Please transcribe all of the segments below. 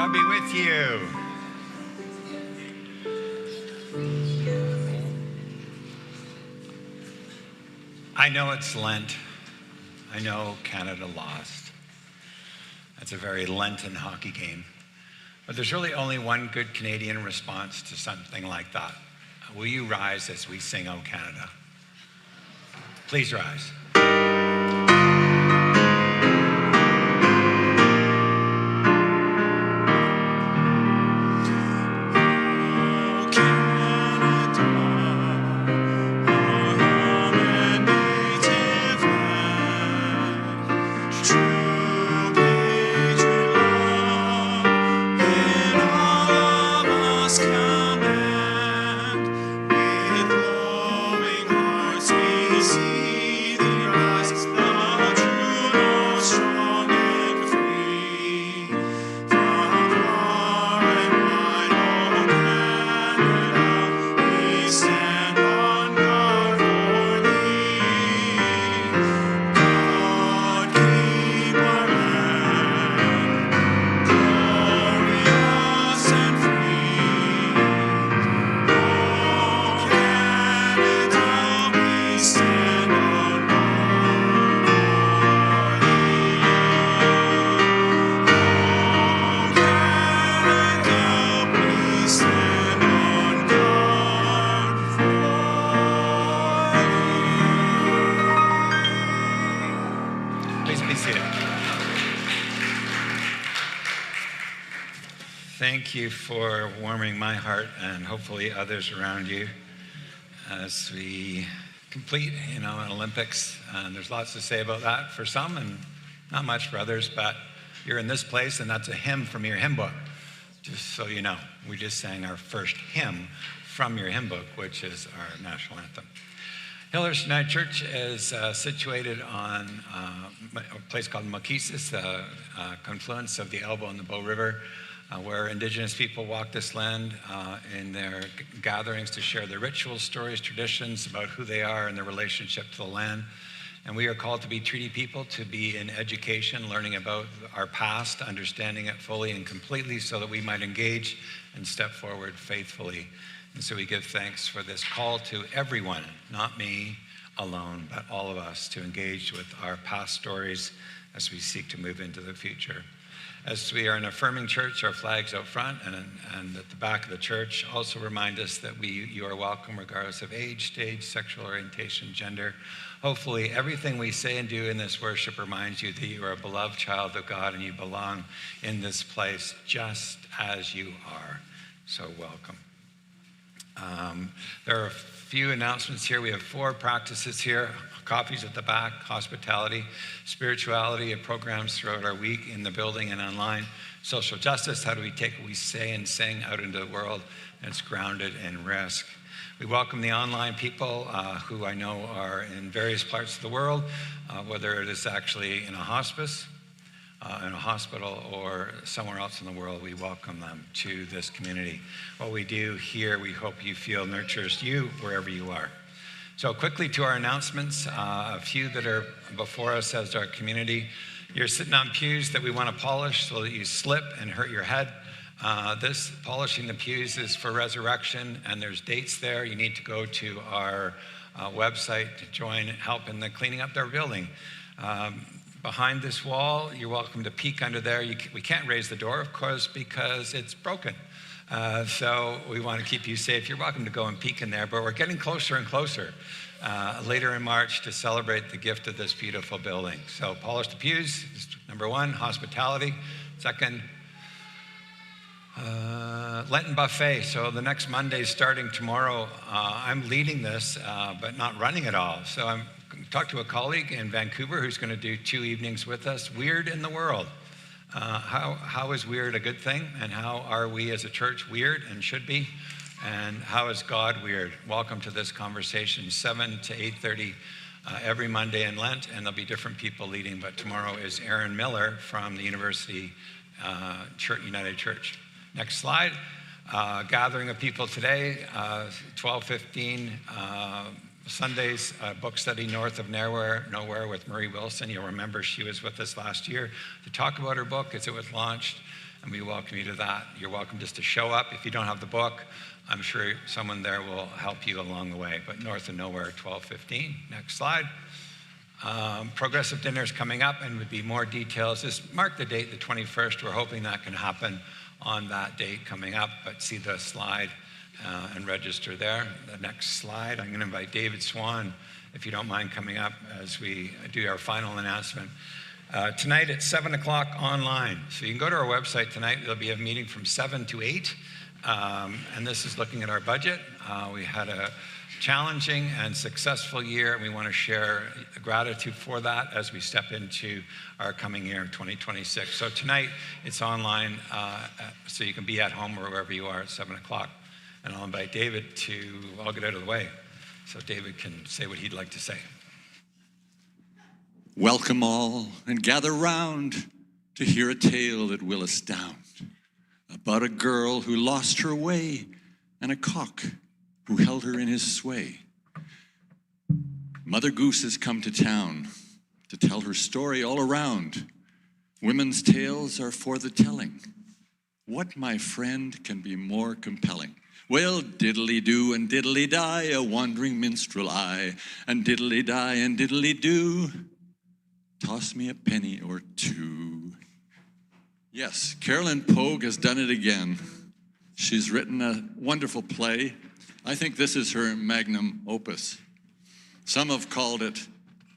God be with you. I know it's Lent. I know Canada lost. That's a very Lenten hockey game. But there's really only one good Canadian response to something like that. Will you rise as we sing "O Canada"? Please rise. Thank you for warming my heart and hopefully others around you as we complete, an Olympics. And there's lots to say about that for some and not much for others, but you're in this place and that's a hymn from your hymn book. Just so you know, we just sang our first hymn from your hymn book, which is our national anthem. Hillhurst United Church is situated on a place called Maquisis, the confluence of the Elbow and the Bow River, where Indigenous people walk this land in their gatherings to share their rituals, stories, traditions about who they are and their relationship to the land. And we are called to be treaty people, to be in education, learning about our past, understanding it fully and completely so that we might engage and step forward faithfully. And so we give thanks for this call to everyone, not me alone, but all of us, to engage with our past stories as we seek to move into the future. As we are an affirming church, our flag's out front and at the back of the church also remind us that you are welcome regardless of age, stage, sexual orientation, gender. Hopefully everything we say and do in this worship reminds you that you are a beloved child of God and you belong in this place just as you are. So welcome. There are a few announcements here. We have 4 practices here. Coffees at the back, hospitality, spirituality, and programs throughout our week in the building and online. Social justice, how do we take what we say and sing out into the world? And it's grounded in risk. We welcome the online people who I know are in various parts of the world, whether it is actually in a hospice, in a hospital, or somewhere else in the world. We welcome them to this community. What we do here, we hope you feel nurtures you wherever you are. So quickly to our announcements, a few that are before us as our community. You're sitting on pews that we want to polish so that you slip and hurt your head. This polishing the pews is for resurrection, and there's dates there. You need to go to our website to join, help in the cleaning up their building. Behind this wall, you're welcome to peek under there. We can't raise the door, of course, because it's broken. So we want to keep you safe. You're welcome to go and peek in there, but we're getting closer and closer later in March to celebrate the gift of this beautiful building. So polish the pews, number 1, hospitality. Second, Lenten buffet. So the next Monday, starting tomorrow, I'm leading this, but not running it all. So I'm talked to a colleague in Vancouver who's going to do 2 evenings with us. Weird in the world. How is weird a good thing? And how are we as a church weird and should be? And how is God weird? Welcome to this conversation, 7 to 8:30 every Monday in Lent, and there'll be different people leading, but tomorrow is Aaron Miller from the University United Church. Next slide. Gathering of people today, 12:15, Sundays, book study North of Nowhere with Marie Wilson. You'll remember she was with us last year to talk about her book as it was launched. and we welcome you to that. You're welcome just to show up. If you don't have the book, I'm sure someone there will help you along the way. But North and Nowhere, 12:15. Next slide. Progressive dinner is coming up, and would be more details. Just mark the date, the 21st. We're hoping that can happen on that date coming up, but see the slide and register there. The next slide, I'm going to invite David Swan, if you don't mind coming up as we do our final announcement. Tonight at 7 o'clock online. So you can go to our website tonight. There'll be a meeting from 7 to 8. And this is looking at our budget. We had a challenging and successful year, and we want to share gratitude for that as we step into our coming year in 2026. So tonight it's online, so you can be at home or wherever you are at 7 o'clock. And I'll invite David I'll get out of the way so David can say what he'd like to say. Welcome all, and gather round to hear a tale that will astound, about a girl who lost her way and a cock who held her in his sway. Mother Goose has come to town to tell her story all around. Women's tales are for the telling. What, my friend, can be more compelling? Well, diddly-do and diddly-die, a wandering minstrel I, and diddly-die and diddly-do, toss me a penny or two. Yes, Carolyn Pogue has done it again. She's written a wonderful play. I think this is her magnum opus. Some have called it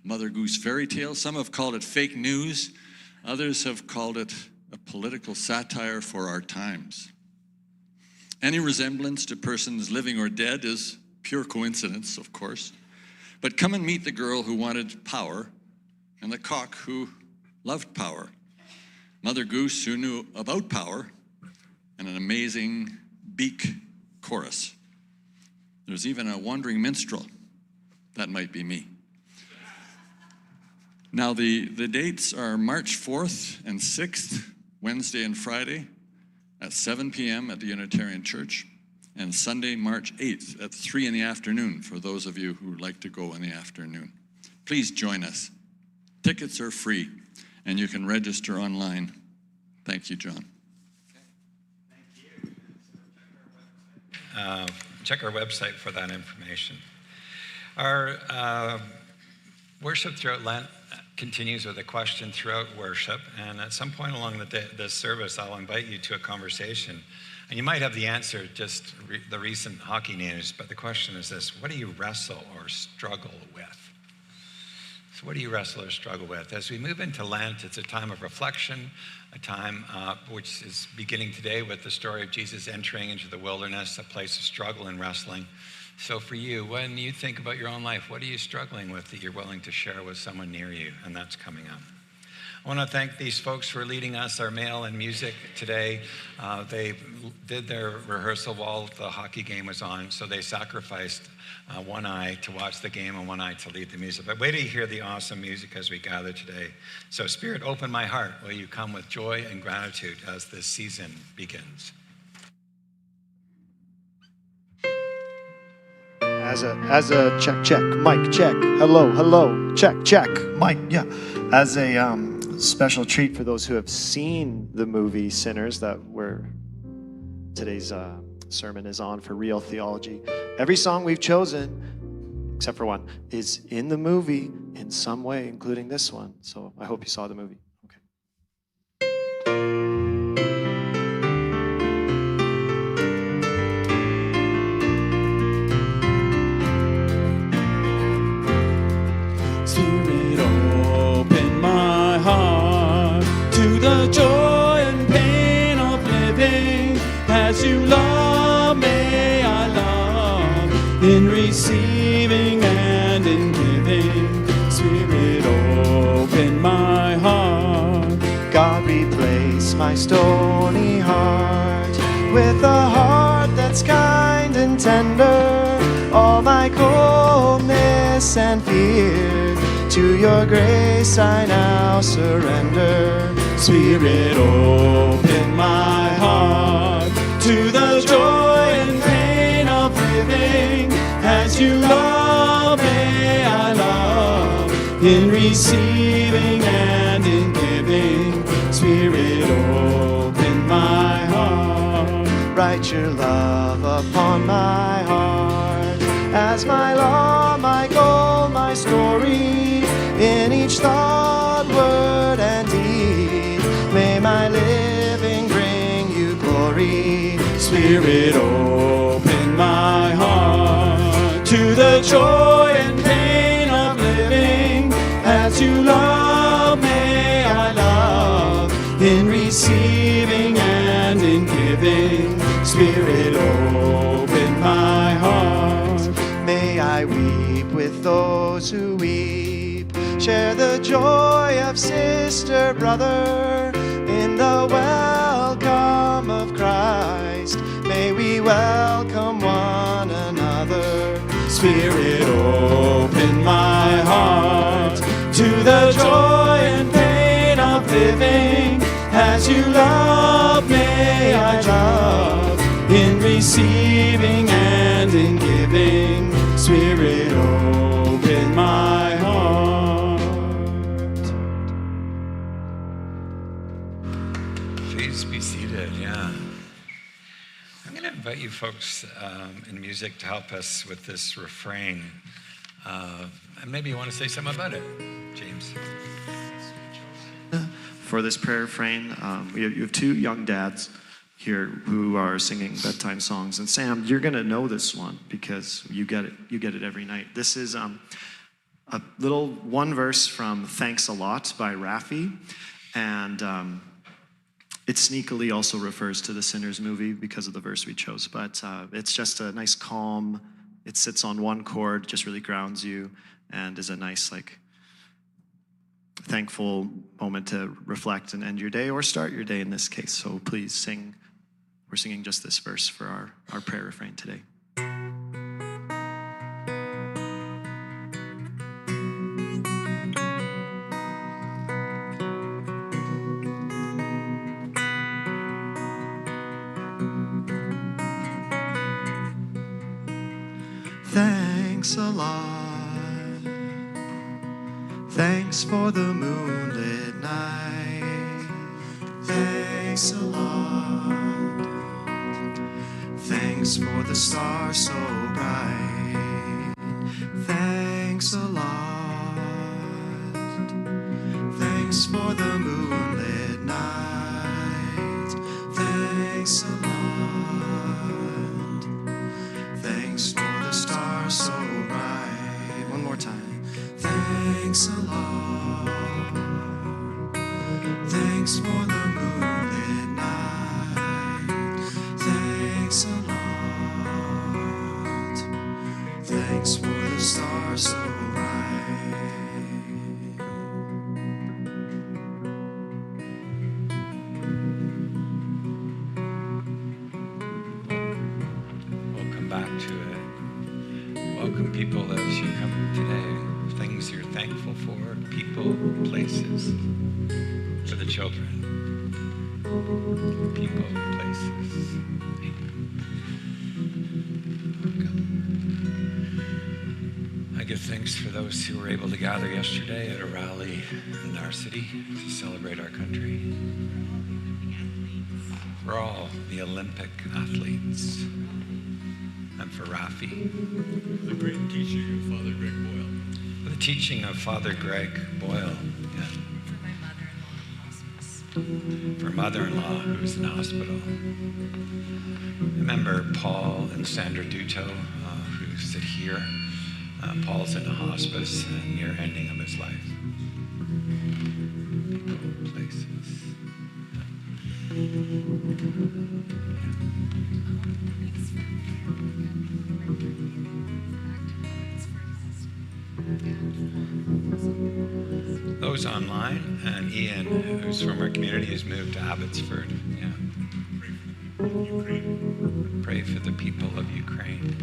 Mother Goose Fairy Tale. Some have called it fake news. Others have called it a political satire for our times. Any resemblance to persons living or dead is pure coincidence, of course. But come and meet the girl who wanted power and the cock who loved power. Mother Goose who knew about power, and an amazing beak chorus. There's even a wandering minstrel. That might be me. Now the dates are March 4th and 6th, Wednesday and Friday at 7 p.m. at the Unitarian Church, and Sunday, March 8th at 3 in the afternoon for those of you who would like to go in the afternoon. Please join us. Tickets are free, and you can register online. Thank you, John. Thank you. Check our website for that information. Our worship throughout Lent continues with a question throughout worship, and at some point along this service, I'll invite you to a conversation. And you might have the answer, just the recent hockey news, but the question is this: what do you wrestle or struggle with? So what do you wrestle or struggle with? As we move into Lent, it's a time of reflection, a time which is beginning today with the story of Jesus entering into the wilderness, a place of struggle and wrestling. So for you, when you think about your own life, what are you struggling with that you're willing to share with someone near you? And that's coming up. I want to thank these folks for leading us, our mail and music today. They did their rehearsal while the hockey game was on, so they sacrificed one eye to watch the game and one eye to lead the music. But wait till you hear the awesome music as we gather today. So Spirit, open my heart. Will you come with joy and gratitude as this season begins? As a check, mic check, hello, check, mic, yeah. As a special treat for those who have seen the movie Sinners, where today's sermon is on for Real Theology. Every song we've chosen, except for one, is in the movie in some way, including this one. So I hope you saw the movie. Joy and pain of living, as you love me, I love, in receiving and in giving. Spirit, open my heart. God, replace my stony heart with a heart that's kind and tender. All my coldness and fear, to your grace I now surrender. Spirit, open my heart to the joy and pain of living. As you love me, I love, in receiving and in giving. Spirit, open my Write your love upon my heart as my law, my goal, my story. In each thought, word, and deed, may my living bring you glory. Spirit, open my heart to the joy and pain of living. As you love, may I love in receiving and in giving. Spirit, open my heart. May I weep with those who weep, share the joy of sister, brother, in the welcome of Christ. May we welcome one another. Spirit, open my heart to the joy and pain of living. As you love, may I love in receiving and in giving. Spirit, open my heart. Please be seated, yeah. I'm going to invite you folks in music to help us with this refrain. And maybe you want to say something about it, James. For this prayer refrain, you have two young dads here who are singing bedtime songs. And Sam, you're going to know this one because you get it every night. This is a little one verse from Thanks a Lot by Raffi. And it sneakily also refers to the Sinners movie because of the verse we chose. But it's just a nice calm, it sits on one chord, just really grounds you, and is a nice, thankful moment to reflect and end your day, or start your day in this case. So please sing. We're singing just this verse for our prayer refrain today. Thanks a lot. Thanks for the moonlit night. Thanks a lot. Thanks for the stars so bright. Thanks a lot. Thanks for the moonlit night. Thanks a lot. Thanks for the stars so bright. One more time. Thanks a lot. Thanks for the moonlit night. Thanks a lot. Thanks for the stars so bright. Welcome back to it. Welcome people as you come today. Things you're thankful for, people, places, for the children. People, places. I give thanks for those who were able to gather yesterday at a rally in our city to celebrate our country. For all the Olympic athletes. And for Raffi. The great teaching of Father Greg Boyle. The teaching of Father Greg Boyle. Yeah. For mother-in-law who's in hospital. Remember Paul and Sandra Duto, who sit here. Paul's in a hospice and near ending of his life. People, places. Those online, and Ian, who's from our community, has moved to Abbotsford. Yeah. Pray for the people of Ukraine.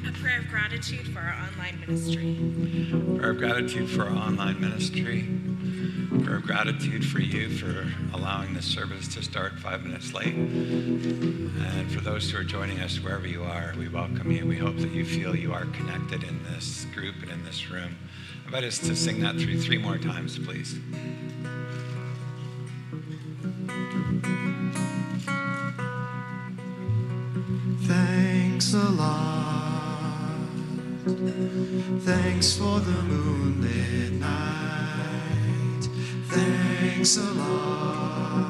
A prayer of gratitude for our online ministry. Prayer of gratitude for our online ministry. Prayer of gratitude for you for allowing this service to start 5 minutes late. And for those who are joining us wherever you are, we welcome you. We hope that you feel you are connected in this group and in this room. I invite us to sing that through 3 more times, please. Thanks for the moonlit night. Thanks a lot.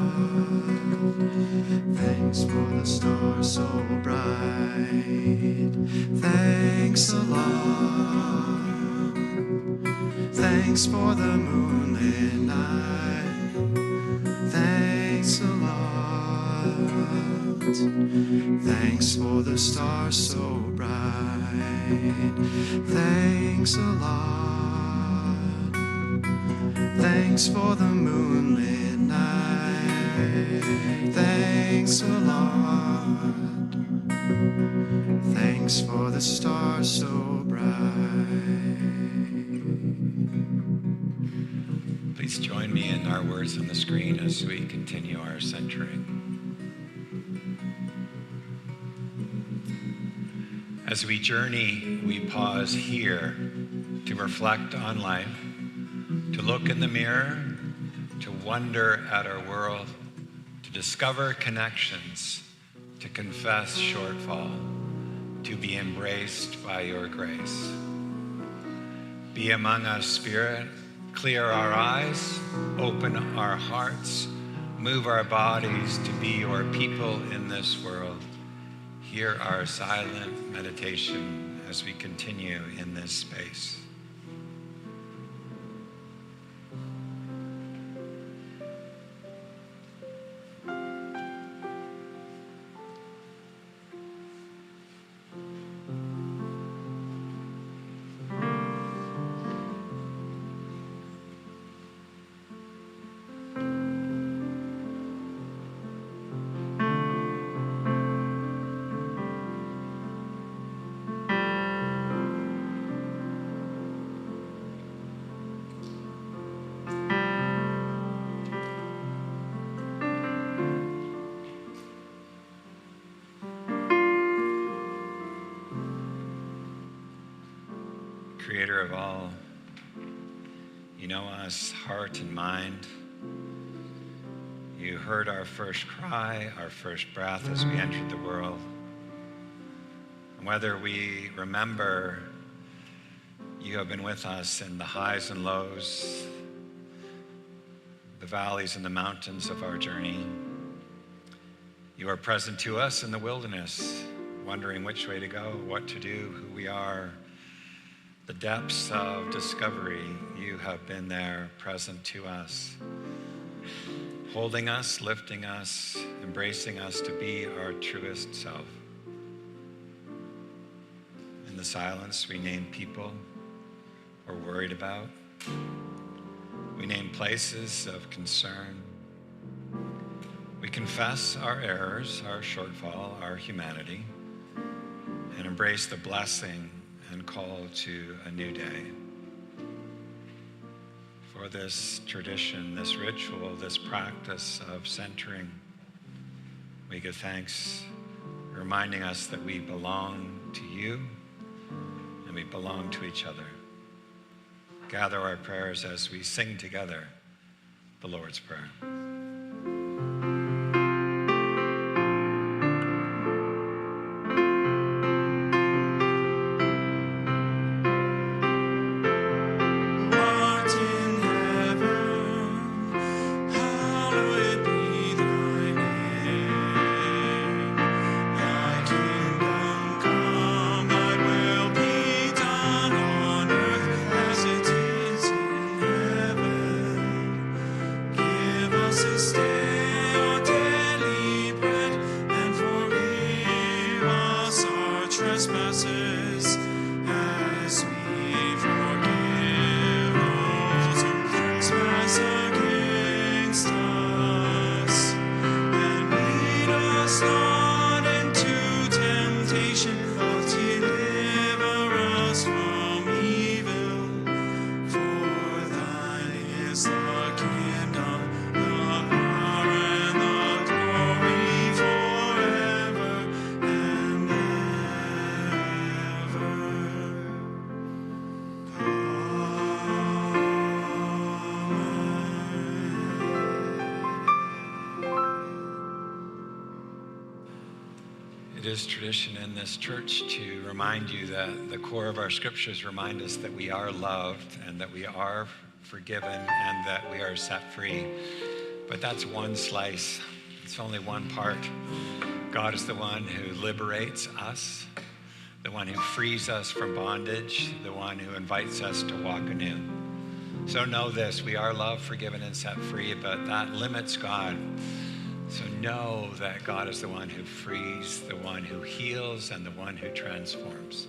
Thanks for the stars so bright. Thanks a lot. Thanks for the moonlit night. Thanks a lot. Thanks for the stars so bright. Thanks a lot. Thanks for the moonlit night. Thanks a lot. Thanks for the stars so bright. Please join me in our words on the screen as we continue our centering. As we journey, we pause here to reflect on life, to look in the mirror, to wonder at our world, to discover connections, to confess shortfall, to be embraced by your grace. Be among us, Spirit. Clear our eyes, open our hearts, move our bodies to be your people in this world. Hear our silent meditation as we continue in this space. Creator of all, you know us heart and mind. You heard our first cry, our first breath as we entered the world. And whether we remember, you have been with us in the highs and lows, the valleys and the mountains of our journey. You are present to us in the wilderness, wondering which way to go, what to do, who we are. The depths of discovery, you have been there, present to us, holding us, lifting us, embracing us to be our truest self. In the silence, we name people we're worried about. We name places of concern. We confess our errors, our shortfall, our humanity, and embrace the blessing and call to a new day. For this tradition, this ritual, this practice of centering, we give thanks, reminding us that we belong to you and we belong to each other. Gather our prayers as we sing together the Lord's Prayer. It is tradition in this church to remind you that the core of our scriptures remind us that we are loved and that we are forgiven and that we are set free. But that's one slice. It's only one part. God is the one who liberates us, the one who frees us from bondage, the one who invites us to walk anew. So know this, we are loved, forgiven, and set free, but that limits God. So know that God is the one who frees, the one who heals, and the one who transforms.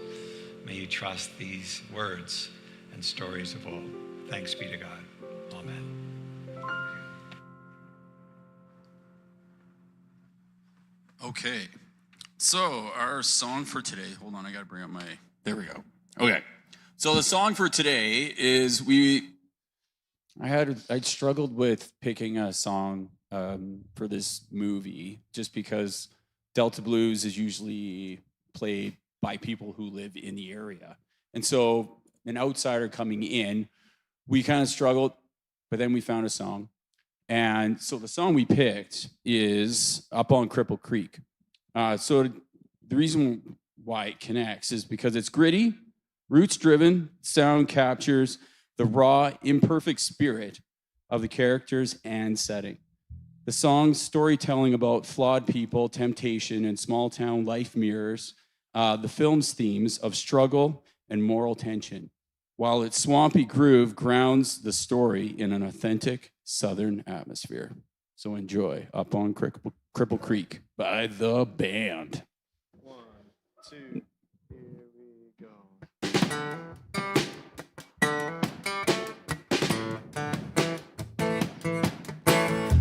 May you trust these words and stories of old. Thanks be to God. Amen. Okay, so our song for today, hold on, I gotta bring up there we go. Okay, so the song for today is I struggled with picking a song for this movie just because Delta Blues is usually played by people who live in the area. And so an outsider coming in, we kind of struggled, but then we found a song. And so the song we picked is Up on Cripple Creek. So the reason why it connects is because it's gritty, roots-driven, sound captures the raw, imperfect spirit of the characters and setting. The song's storytelling about flawed people, temptation, and small-town life mirrors the film's themes of struggle and moral tension, while its swampy groove grounds the story in an authentic Southern atmosphere. So enjoy Up on Cripple Creek by the band. 1, 2, here we go.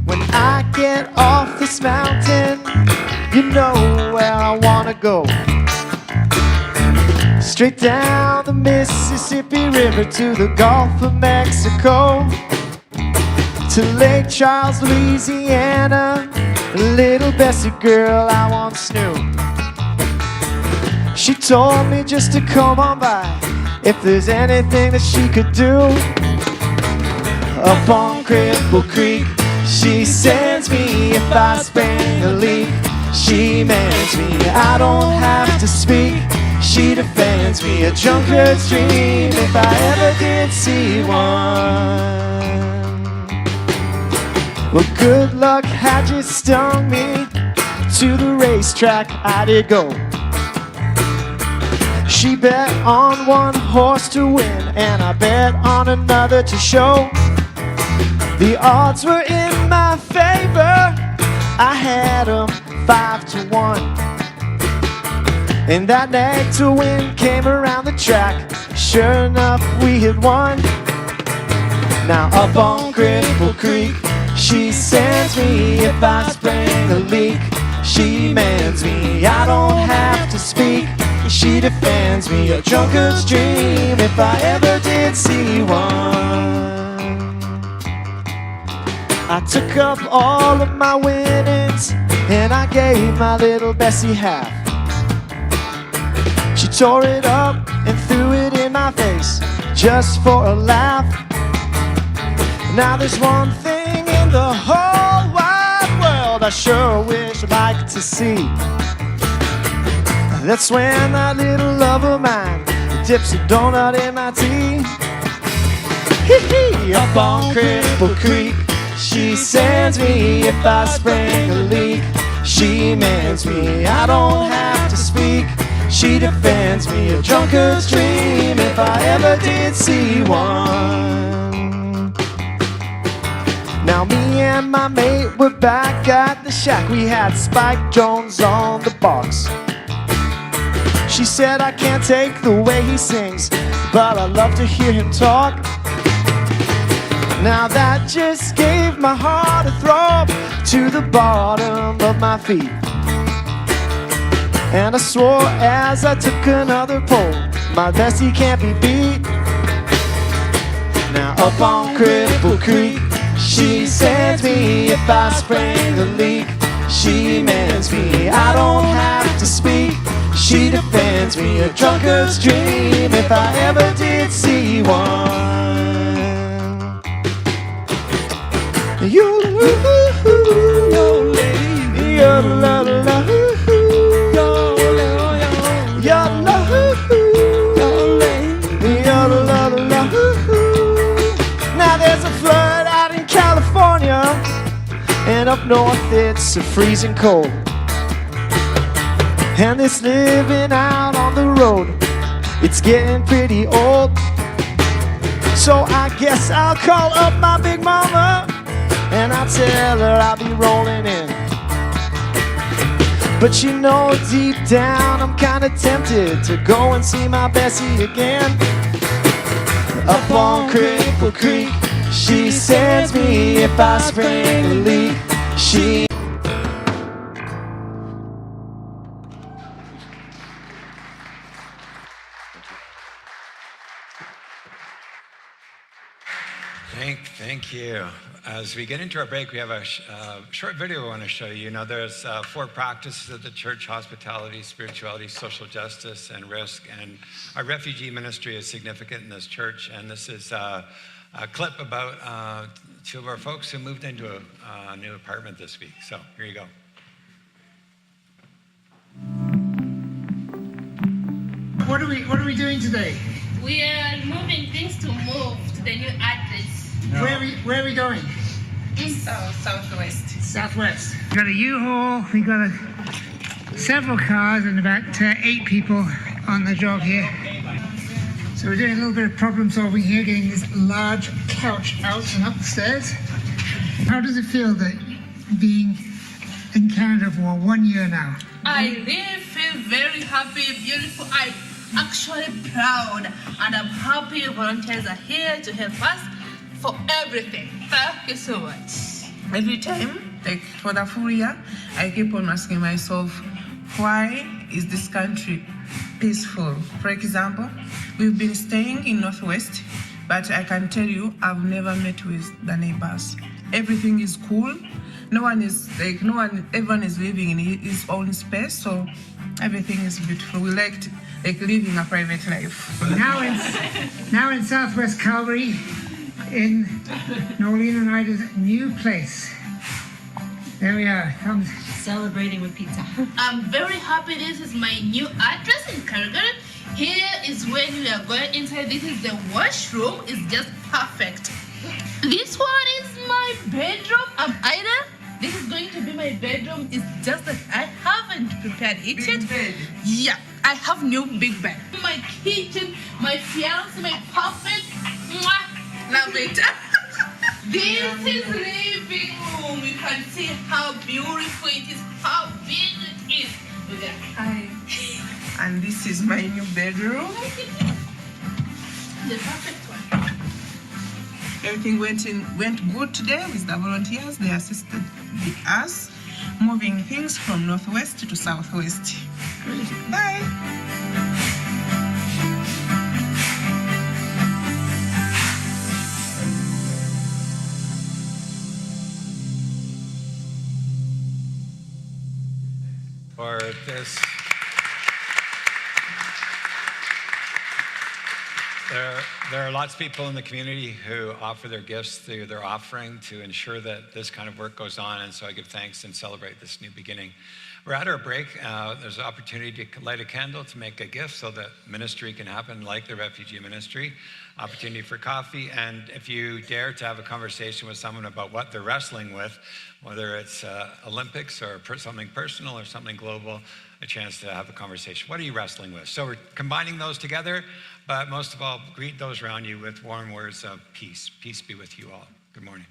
When I get off this mountain, you know where I wanna go. Straight down the Mississippi River to the Gulf of Mexico, to Lake Charles, Louisiana. Little Bessie girl I once knew, she told me just to come on by if there's anything that she could do. Up on Cripple Creek, she sends me if I spring a leak. She mans me, I don't have to speak. She defends me, a drunkard's dream if I ever did see one. Well, good luck had you stung me. To the racetrack I did go. She bet on one horse to win, and I bet on another to show. The odds were in my favor, I had 'em 5-1. And that night to win came around the track. Sure enough, we had won. Now up on Cripple Creek, she sends me if I spring a leak. She mans me, I don't have to speak. She defends me, a drunkard's dream if I ever did see one. I took up all of my winnings and I gave my little Bessie half. She tore it up and threw it in my face just for a laugh. Now there's one thing in the whole wide world I sure wish I'd like to see. That's when that little love of mine dips a donut in my tea. Hee-hee, up on Cripple Creek, she sends me if I spring a leak. She mans me, I don't have to speak. She defends me, a drunkard's dream if I ever did see one. Now me and my mate were back at the shack. We had Spike Jones on the box. She said, I can't take the way he sings, but I love to hear him talk. Now that just gave my heart a throb to the bottom of my feet. And I swore as I took another pull, my Bessie can't be beat. Now up on Cripple Creek, she sends me if I spring a leak. She mans me, I don't have to speak. She defends me, a drunkard's dream if I ever did see one. You, yo lady, yo la la la, yo. north it's freezing cold, and this living out on the road, it's getting pretty old. So I guess I'll call up my big mama and I'll tell her I'll be rolling in. But you know deep down I'm kinda tempted to go and see my Bessie again. Up on Cripple Creek, she sends me if I spring a leak. She Thank you. As we get into our break, we have a short video I want to show you. You know, there's 4 practices of the church: hospitality, spirituality, social justice, and risk. And our refugee ministry is significant in this church. And this is a clip about 2 of our folks who moved into a new apartment this week. So here you go. What are we doing today? We are moving things to move to the new address. Where are we going? Southwest. Southwest. We got a U-Haul. We got several cars and about 8 people on the job here. So we're doing a little bit of problem solving here, getting this large couch out and up the stairs. How does it feel that being in Canada for 1 year now? I really feel very happy, beautiful. I'm actually proud, and I'm happy volunteers are here to help us for everything. Thank you so much. Every time, like for the full year, I keep on asking myself, why is this country peaceful? For example, we've been staying in Northwest, but I can tell you, I've never met with the neighbors. Everything is cool. Everyone is living in his own space, so everything is beautiful. We liked living a private life. Now in Southwest Calgary, in Nolene and Ida's new place. There we are. Come. Celebrating with pizza. I'm very happy this is my new address in Calgary. Here is when we are going inside. This is the washroom. It's just perfect. This one is my bedroom. Ida. This is going to be my bedroom. It's just that I haven't prepared it yet. Bed. Yeah, I have new big bed. My kitchen, my fiance, my perfect. Mwah, love it. This is living room. You can see how beautiful it is, how big it is. Hi. And this is my new bedroom. The perfect one. Everything went good today with the volunteers. They assisted us moving things from Northwest to Southwest. Bye. For this, there are lots of people in the community who offer their gifts through their offering to ensure that this kind of work goes on, and so I give thanks and celebrate this new beginning. We're at our break. There's an opportunity to light a candle to make a gift so that ministry can happen, like the refugee ministry. Opportunity for coffee, and if you dare to have a conversation with someone about what they're wrestling with, whether it's Olympics or something personal or something global, a chance to have a conversation. What are you wrestling with? So we're combining those together, but most of all, greet those around you with warm words of peace. Peace be with you all. Good morning.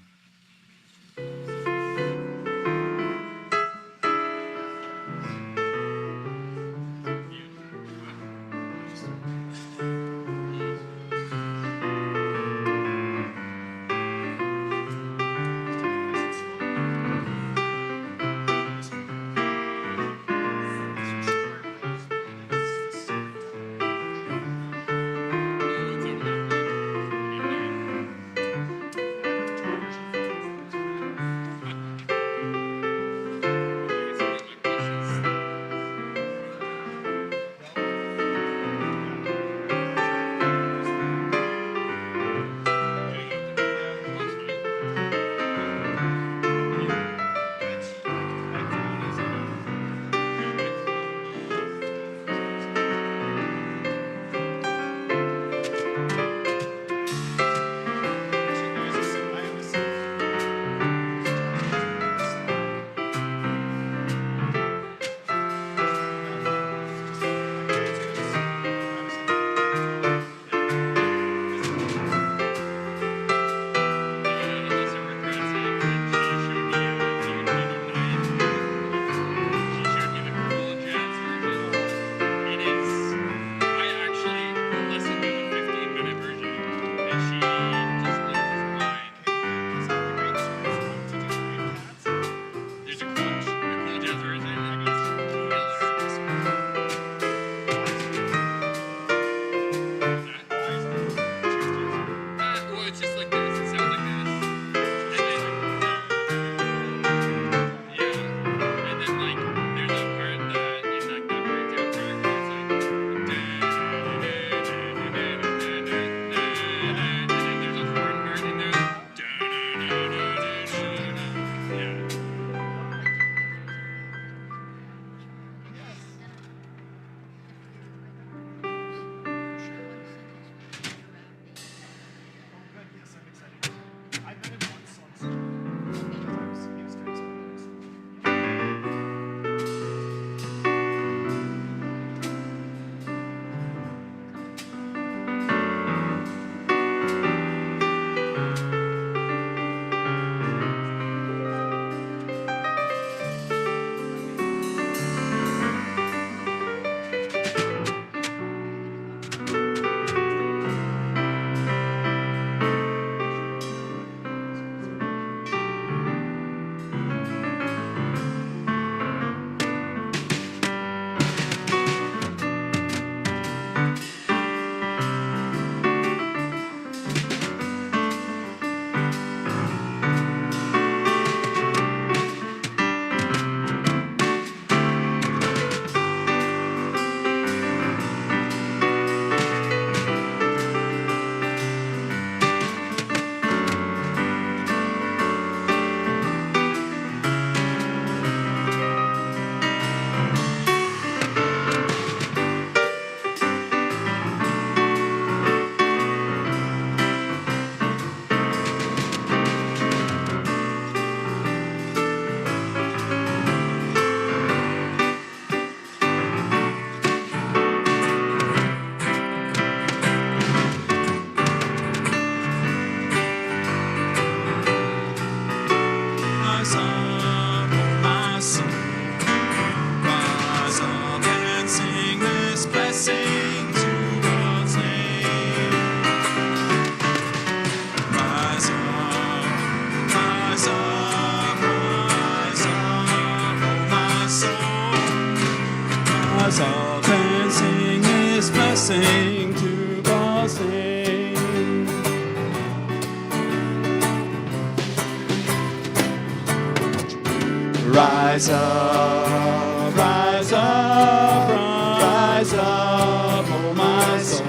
Rise up, rise up, rise up, oh my soul.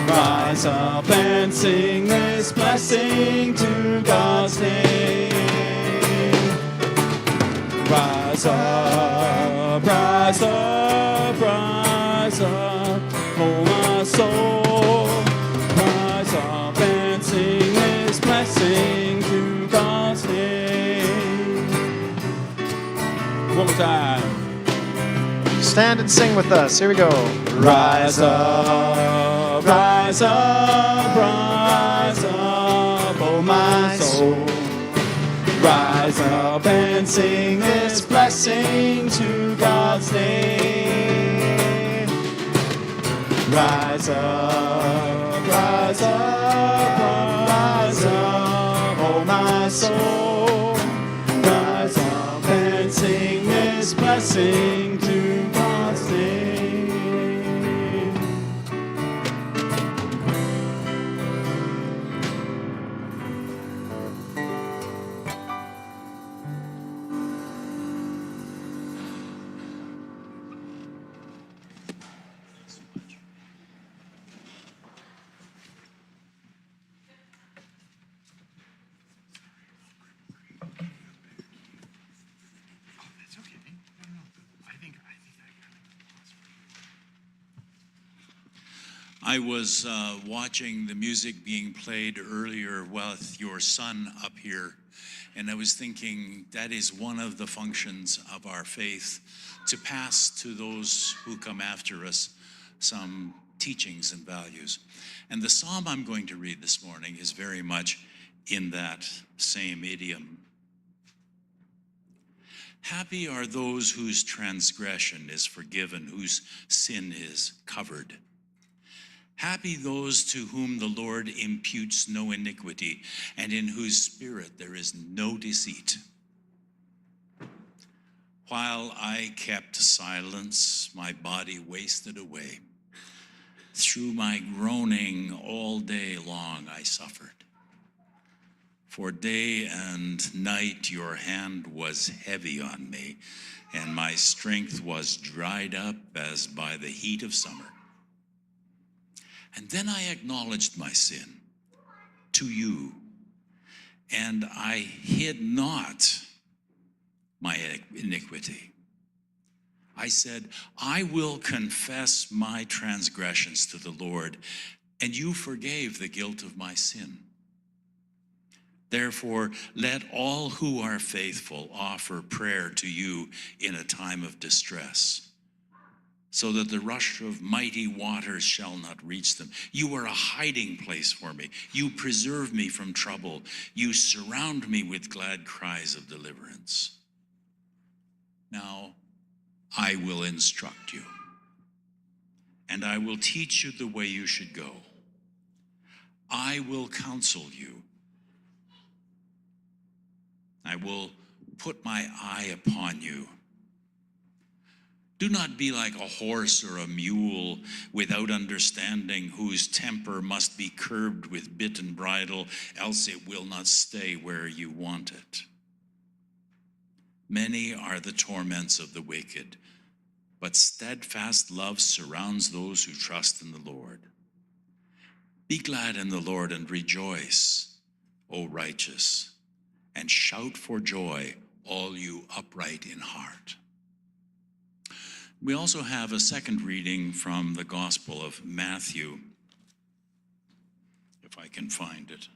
Rise up and sing this blessing to God's name. Rise up, rise up, rise up, oh my soul. Rise up and sing this blessing to God's name. One more time. Stand and sing with us. Here we go. Rise up, rise up, rise up, oh my soul. Rise up and sing this blessing to God's name. Rise up, rise up, rise up, oh my soul. Rise up and sing this blessing to God's name. I was watching the music being played earlier with your son up here, and I was thinking that is one of the functions of our faith, to pass to those who come after us some teachings and values. And the psalm I'm going to read this morning is very much in that same idiom. Happy are those whose transgression is forgiven, whose sin is covered. Happy those to whom the Lord imputes no iniquity, and in whose spirit there is no deceit. While I kept silence, my body wasted away. Through my groaning all day long I suffered. For day and night your hand was heavy on me, and my strength was dried up as by the heat of summer. And then I acknowledged my sin to you, and I hid not my iniquity. I said, I will confess my transgressions to the Lord, and you forgave the guilt of my sin. Therefore, let all who are faithful offer prayer to you in a time of distress, so that the rush of mighty waters shall not reach them. You are a hiding place for me. You preserve me from trouble. You surround me with glad cries of deliverance. Now I will instruct you, and I will teach you the way you should go. I will counsel you. I will put my eye upon you. Do not be like a horse or a mule without understanding, whose temper must be curbed with bit and bridle, else it will not stay where you want it. Many are the torments of the wicked, but steadfast love surrounds those who trust in the Lord. Be glad in the Lord and rejoice, O righteous, and shout for joy, all you upright in heart. We also have a second reading from the Gospel of Matthew, if I can find it.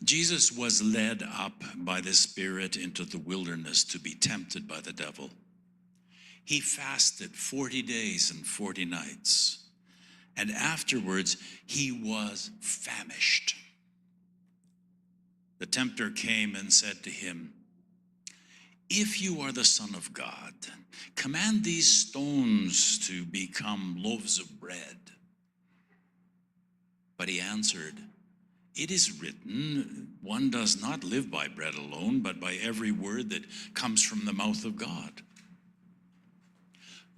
Jesus was led up by the Spirit into the wilderness to be tempted by the devil. He fasted 40 days and 40 nights, and afterwards he was famished. The tempter came and said to him, if you are the Son of God, command these stones to become loaves of bread. But he answered, it is written, one does not live by bread alone, but by every word that comes from the mouth of God.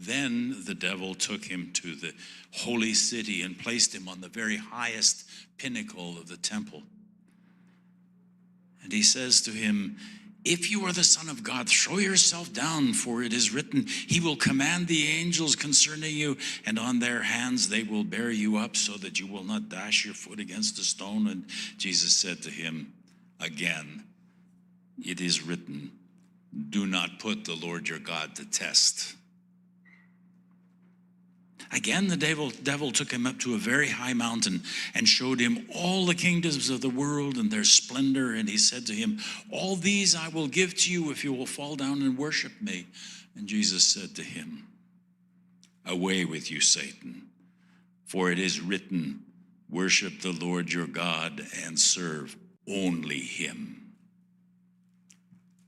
Then the devil took him to the holy city and placed him on the very highest pinnacle of the temple. And he says to him, if you are the Son of God, throw yourself down, for it is written, he will command the angels concerning you, and on their hands they will bear you up so that you will not dash your foot against a stone. And Jesus said to him again, it is written, do not put the Lord your God to test. Again, the devil took him up to a very high mountain and showed him all the kingdoms of the world and their splendor. And he said to him, all these I will give to you if you will fall down and worship me. And Jesus said to him, away with you, Satan, for it is written, worship the Lord your God and serve only him.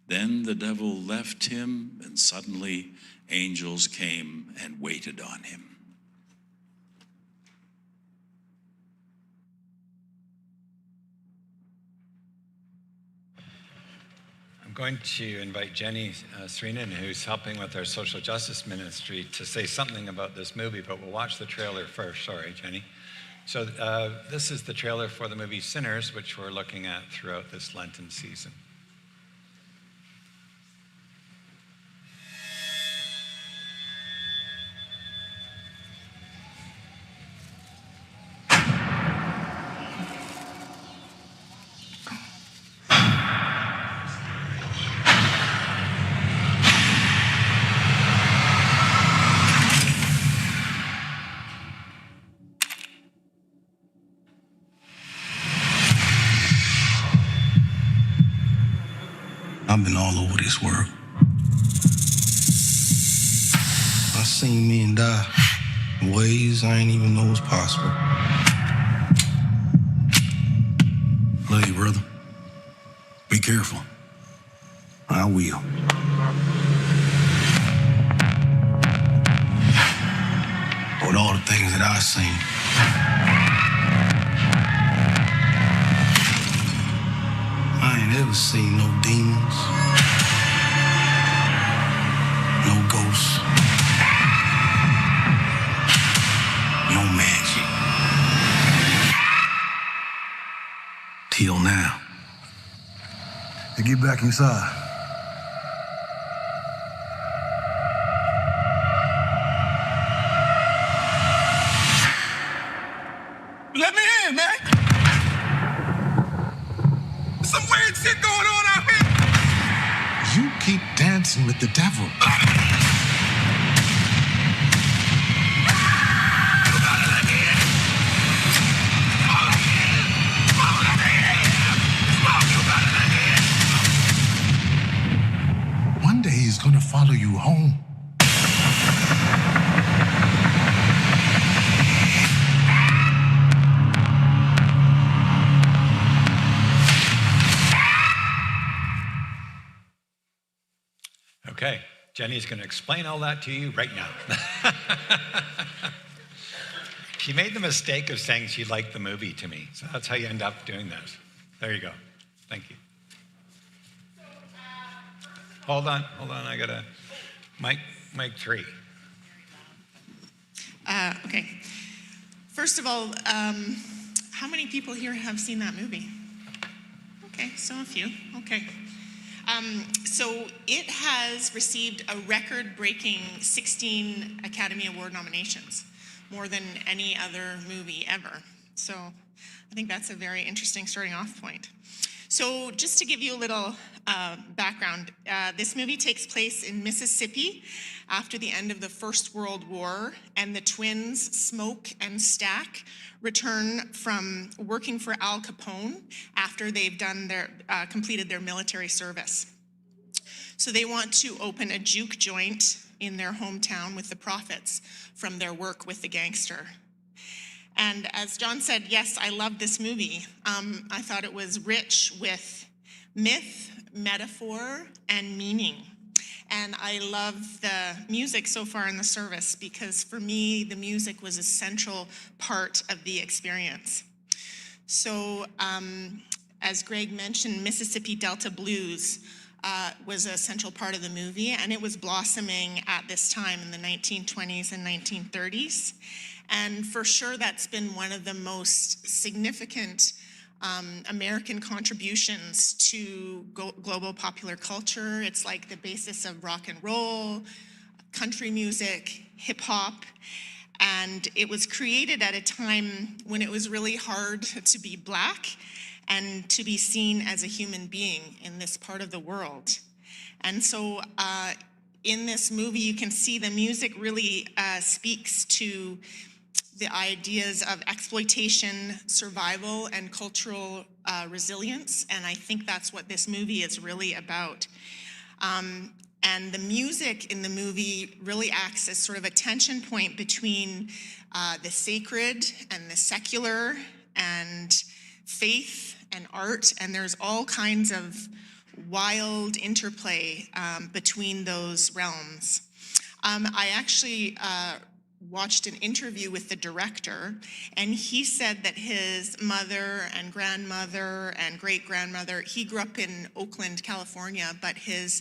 Then the devil left him, and suddenly angels came and waited on him. I'm going to invite Jenny Sreenan, who's helping with our social justice ministry, to say something about this movie, but we'll watch the trailer first. Sorry, Jenny. So this is the trailer for the movie Sinners, which we're looking at throughout this Lenten season. I've been all over this world. I seen men die in ways I ain't even know was possible. Love you, brother. Be careful. I will. With all the things that I've seen, I ain't ever seen no demons, no ghosts, no magic. Till now. Now get back inside. Let me in, man. Some weird shit going on out here. You keep dancing with the devil. One day he's gonna follow you home. Okay, Jenny's going to explain all that to you right now. She made the mistake of saying she liked the movie to me, so that's how you end up doing this. There you go. Thank you. Hold on, I got a mic 3. Okay. First of all, how many people here have seen that movie? Okay, so a few. Okay. So it has received a record-breaking 16 Academy Award nominations, more than any other movie ever. So I think that's a very interesting starting off point. So just to give you a little background, this movie takes place in Mississippi after the end of the First World War, and the twins, Smoke and Stack, return from working for Al Capone after they've done completed their military service. So they want to open a juke joint in their hometown with the profits from their work with the gangster. And as John said, yes, I love this movie. I thought it was rich with myth, metaphor, and meaning. And I love the music so far in the service because for me, the music was a central part of the experience. So as Greg mentioned, Mississippi Delta Blues was a central part of the movie, and it was blossoming at this time in the 1920s and 1930s. And for sure, that's been one of the most significant American contributions to global popular culture. It's like the basis of rock and roll, country music, hip hop. And it was created at a time when it was really hard to be Black and to be seen as a human being in this part of the world. And so in this movie, you can see the music really speaks to the ideas of exploitation, survival, and cultural resilience. And I think that's what this movie is really about. And the music in the movie really acts as sort of a tension point between the sacred and the secular and faith and art. And there's all kinds of wild interplay between those realms. I actually watched an interview with the director, and he said that his mother and grandmother and great-grandmother, he grew up in Oakland, California, but his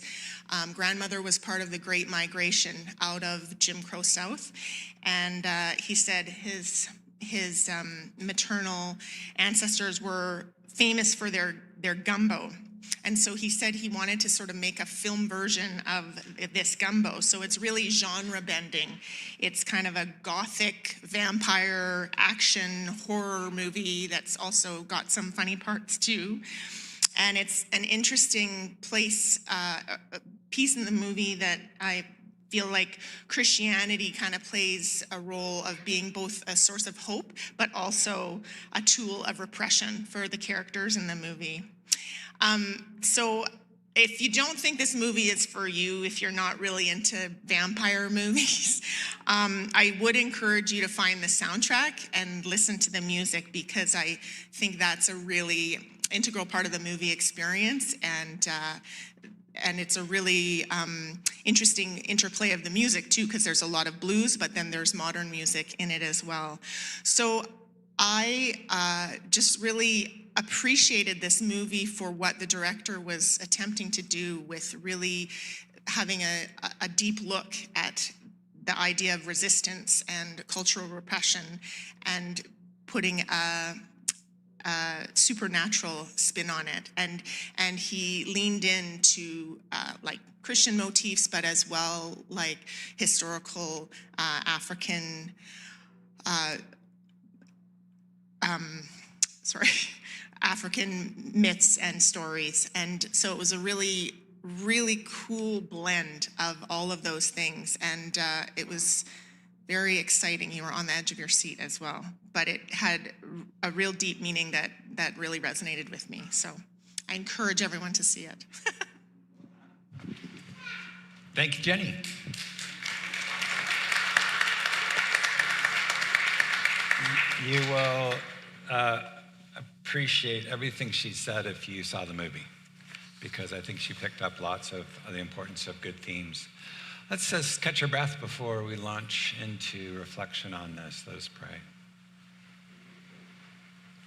grandmother was part of the Great Migration out of Jim Crow South, and he said his maternal ancestors were famous for their gumbo. And so he said he wanted to sort of make a film version of this gumbo. So it's really genre bending. It's kind of a gothic vampire action horror movie that's also got some funny parts too. And it's an interesting piece in the movie that I feel like Christianity kind of plays a role of being both a source of hope, but also a tool of repression for the characters in the movie. So if you don't think this movie is for you, if you're not really into vampire movies, I would encourage you to find the soundtrack and listen to the music, because I think that's a really integral part of the movie experience, and it's a really interesting interplay of the music too, because there's a lot of blues, but then there's modern music in it as well. So I just really appreciated this movie for what the director was attempting to do, with really having a deep look at the idea of resistance and cultural repression, and putting a supernatural spin on it. And he leaned into like Christian motifs, but as well like historical African African myths and stories. And so it was a really, really cool blend of all of those things. And it was very exciting. You were on the edge of your seat as well. But it had a real deep meaning that really resonated with me. So I encourage everyone to see it. Thank you, Jenny. You will appreciate everything she said if you saw the movie, because I think she picked up lots of the importance of good themes. Let's just catch our breath before we launch into reflection on this. Let us pray.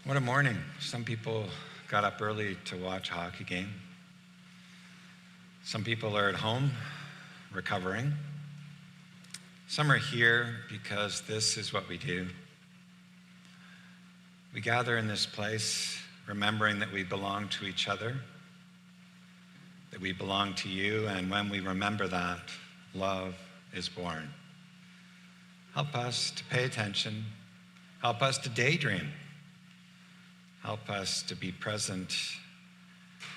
What a morning. Some people got up early to watch a hockey game. Some people are at home recovering. Some are here because this is what we do. We gather in this place, remembering that we belong to each other, that we belong to you, and when we remember that, love is born. Help us to pay attention. Help us to daydream. Help us to be present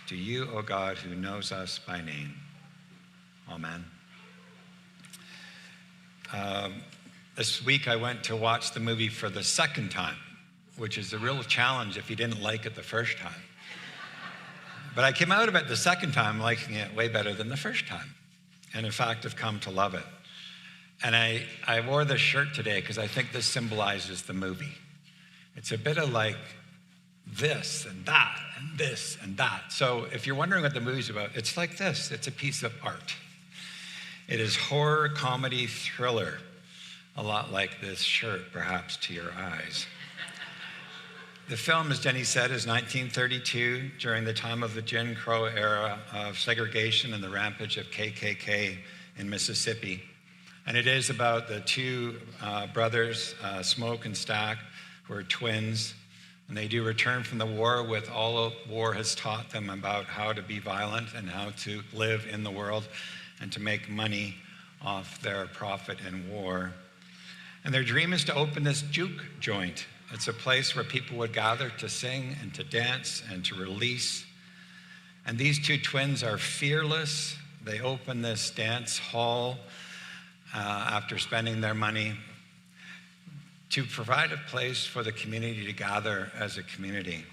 to you, O God, who knows us by name. Amen. This week I went to watch the movie for the second time, which is a real challenge if you didn't like it the first time. But I came out of it the second time liking it way better than the first time. And in fact, I've come to love it. And I wore this shirt today because I think this symbolizes the movie. It's a bit of like this and that and this and that. So if you're wondering what the movie's about, it's like this. It's a piece of art. It is horror, comedy, thriller, a lot like this shirt, perhaps, to your eyes. The film, as Jenny said, is 1932, during the time of the Jim Crow era of segregation and the rampage of KKK in Mississippi. And it is about the two brothers, Smoke and Stack, who are twins, And they do return from the war with all war has taught them about how to be violent and how to live in the world and to make money off their profit in war. And their dream is to open this juke joint. It's a place where people would gather to sing and to dance and to release. And these two twins are fearless. They open this dance hall after spending their money to provide a place for the community to gather as a community.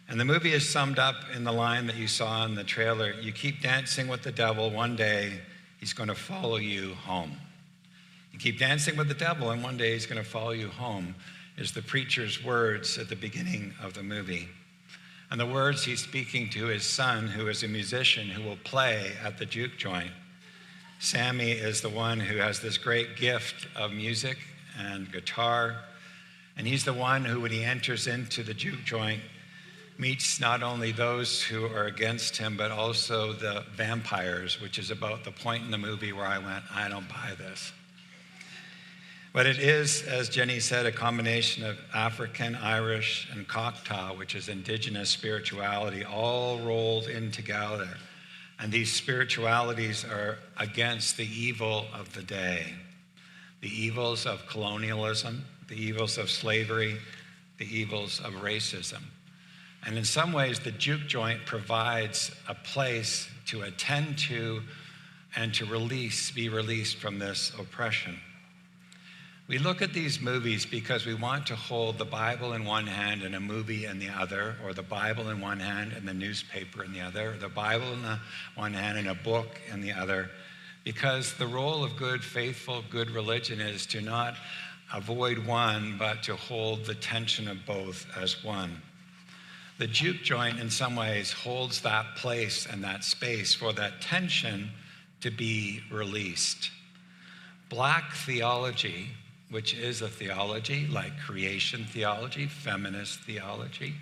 And the movie is summed up in the line that you saw in the trailer: you keep dancing with the devil, one day he's going to follow you home. You keep dancing with the devil, and one day he's going to follow you home, is the preacher's words at the beginning of the movie. And the words he's speaking to his son, who is a musician who will play at the juke joint. Sammy is the one who has this great gift of music and guitar, and he's the one who, when he enters into the juke joint, meets not only those who are against him, but also the vampires, which is about the point in the movie where I went, I don't buy this. But it is, as Jenny said, a combination of African, Irish, and Choctaw, which is indigenous spirituality, all rolled in together. And these spiritualities are against the evil of the day, the evils of colonialism, the evils of slavery, the evils of racism. And in some ways, the juke joint provides a place to attend to and to be released from this oppression. We look at these movies because we want to hold the Bible in one hand and a movie in the other, or the Bible in one hand and the newspaper in the other, or the Bible in the one hand and a book in the other, because the role of good, faithful, good religion is to not avoid one, but to hold the tension of both as one. The juke joint, in some ways, holds that place and that space for that tension to be released. Black theology, which is a theology like creation theology, feminist theology.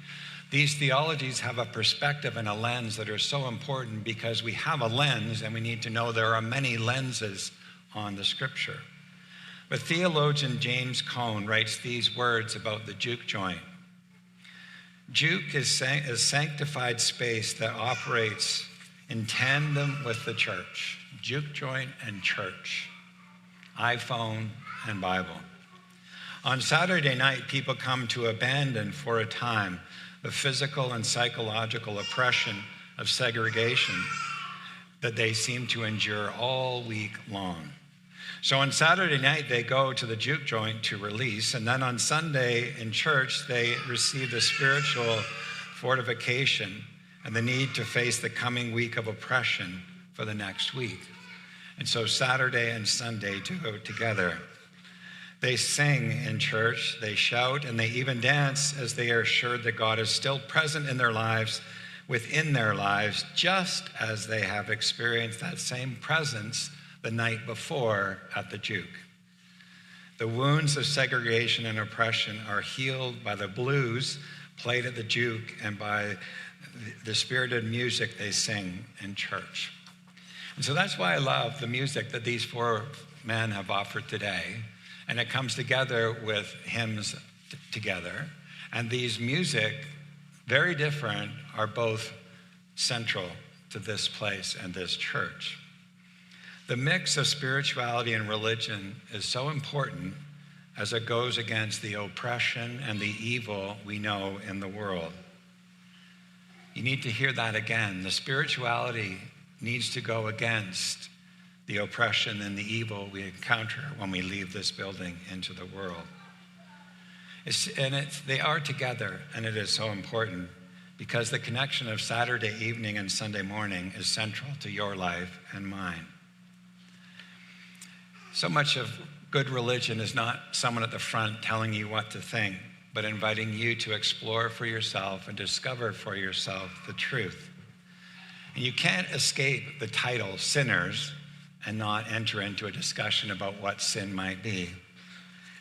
These theologies have a perspective and a lens that are so important because we have a lens and we need to know there are many lenses on the scripture. But theologian James Cone writes these words about the juke joint. Juke is sanctified space that operates in tandem with the church. Juke joint and church. iPhone and Bible. On Saturday night, people come to abandon for a time the physical and psychological oppression of segregation that they seem to endure all week long. So on Saturday night, they go to the juke joint to release, and then on Sunday in church, they receive the spiritual fortification and the need to face the coming week of oppression for the next week. And so Saturday and Sunday to go together. They sing in church, they shout, and they even dance as they are assured that God is still present in their lives, within their lives, just as they have experienced that same presence the night before at the juke. The wounds of segregation and oppression are healed by the blues played at the juke and by the spirited music they sing in church. And so that's why I love the music that these four men have offered today. And it comes together with hymns together. And these music, very different, are both central to this place and this church. The mix of spirituality and religion is so important as it goes against the oppression and the evil we know in the world. You need to hear that again. The spirituality needs to go against the oppression and the evil we encounter when we leave this building into the world. They are together, and it is so important because the connection of Saturday evening and Sunday morning is central to your life and mine. So much of good religion is not someone at the front telling you what to think, but inviting you to explore for yourself and discover for yourself the truth. And you can't escape the title, sinners, and not enter into a discussion about what sin might be.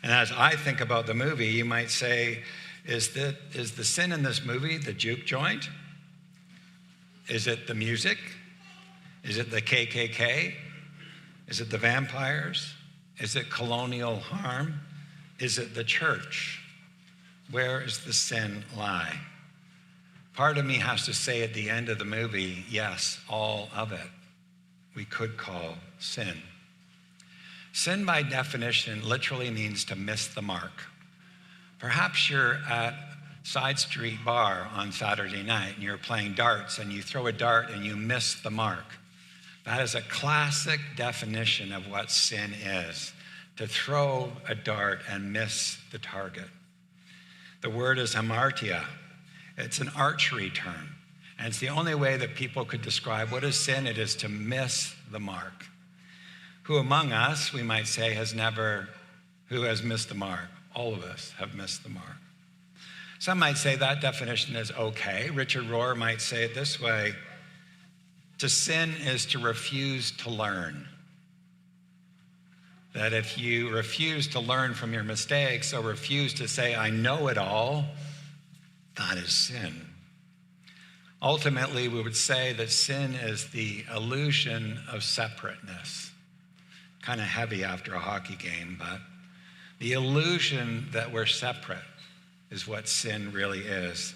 And as I think about the movie, you might say, is the sin in this movie the juke joint? Is it the music? Is it the KKK? Is it the vampires? Is it colonial harm? Is it the church? Where does the sin lie? Part of me has to say at the end of the movie, yes, all of it we could call sin. Sin by definition literally means to miss the mark. Perhaps you're at Side Street Bar on Saturday night and you're playing darts and you throw a dart and you miss the mark. That is a classic definition of what sin is, to throw a dart and miss the target. The word is hamartia. It's an archery term. And it's the only way that people could describe what is sin. It is to miss the mark. Who among us, we might say, who has missed the mark? All of us have missed the mark. Some might say that definition is okay. Richard Rohr might say it this way: to sin is to refuse to learn. That if you refuse to learn from your mistakes or refuse to say, I know it all, that is sin. Ultimately, we would say that sin is the illusion of separateness. Kind of heavy after a hockey game, but the illusion that we're separate is what sin really is.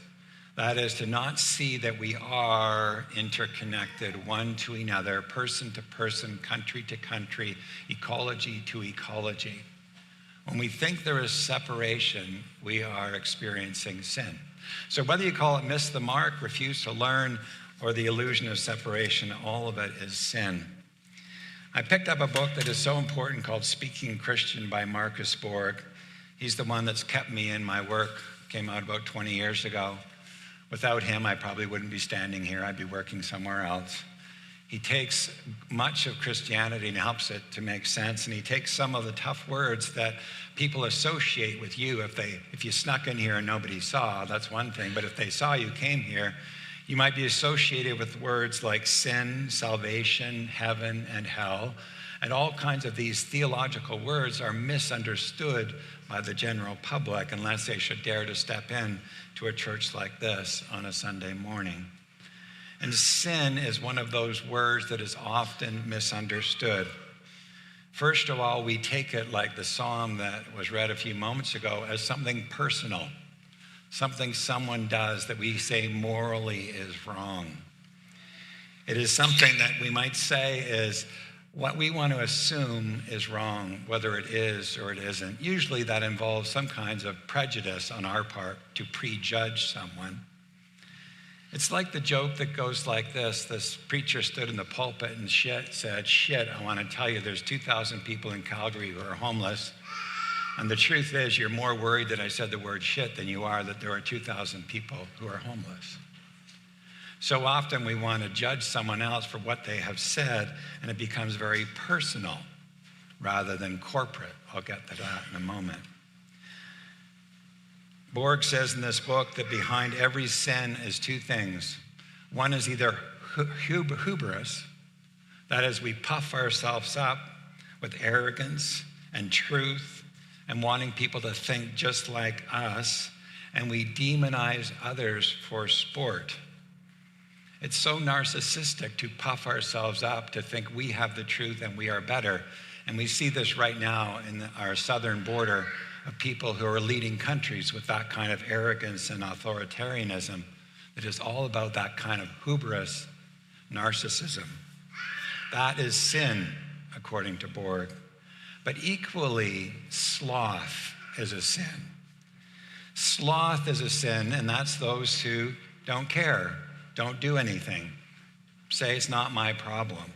That is to not see that we are interconnected one to another, person to person, country to country, ecology to ecology. When we think there is separation, we are experiencing sin. So whether you call it miss the mark, refuse to learn, or the illusion of separation, all of it is sin. I picked up a book that is so important called Speaking Christian by Marcus Borg. He's the one that's kept me in my work. Came out about 20 years ago. Without him, I probably wouldn't be standing here. I'd be working somewhere else. He takes much of Christianity and helps it to make sense, and he takes some of the tough words that people associate with you. If you snuck in here and nobody saw, that's one thing, but if they saw you came here, you might be associated with words like sin, salvation, heaven, and hell, and all kinds of these theological words are misunderstood by the general public unless they should dare to step in to a church like this on a Sunday morning. And sin is one of those words that is often misunderstood. First of all, we take it like the psalm that was read a few moments ago as something personal, something someone does that we say morally is wrong. It is something that we might say is what we want to assume is wrong, whether it is or it isn't. Usually that involves some kinds of prejudice on our part to prejudge someone. It's like the joke that goes like this. This preacher stood in the pulpit and said, shit, I want to tell you there's 2,000 people in Calgary who are homeless. And the truth is you're more worried that I said the word shit than you are that there are 2,000 people who are homeless. So often we want to judge someone else for what they have said, and it becomes very personal rather than corporate. I'll get to that in a moment. Borg says in this book that behind every sin is two things. One is either hubris, that is, we puff ourselves up with arrogance and truth and wanting people to think just like us, and we demonize others for sport. It's so narcissistic to puff ourselves up, to think we have the truth and we are better. And we see this right now in our southern border of people who are leading countries with that kind of arrogance and authoritarianism. It is all about that kind of hubris, narcissism. That is sin, according to Borg. But equally, sloth is a sin. Sloth is a sin, and that's those who don't care, don't do anything, say it's not my problem.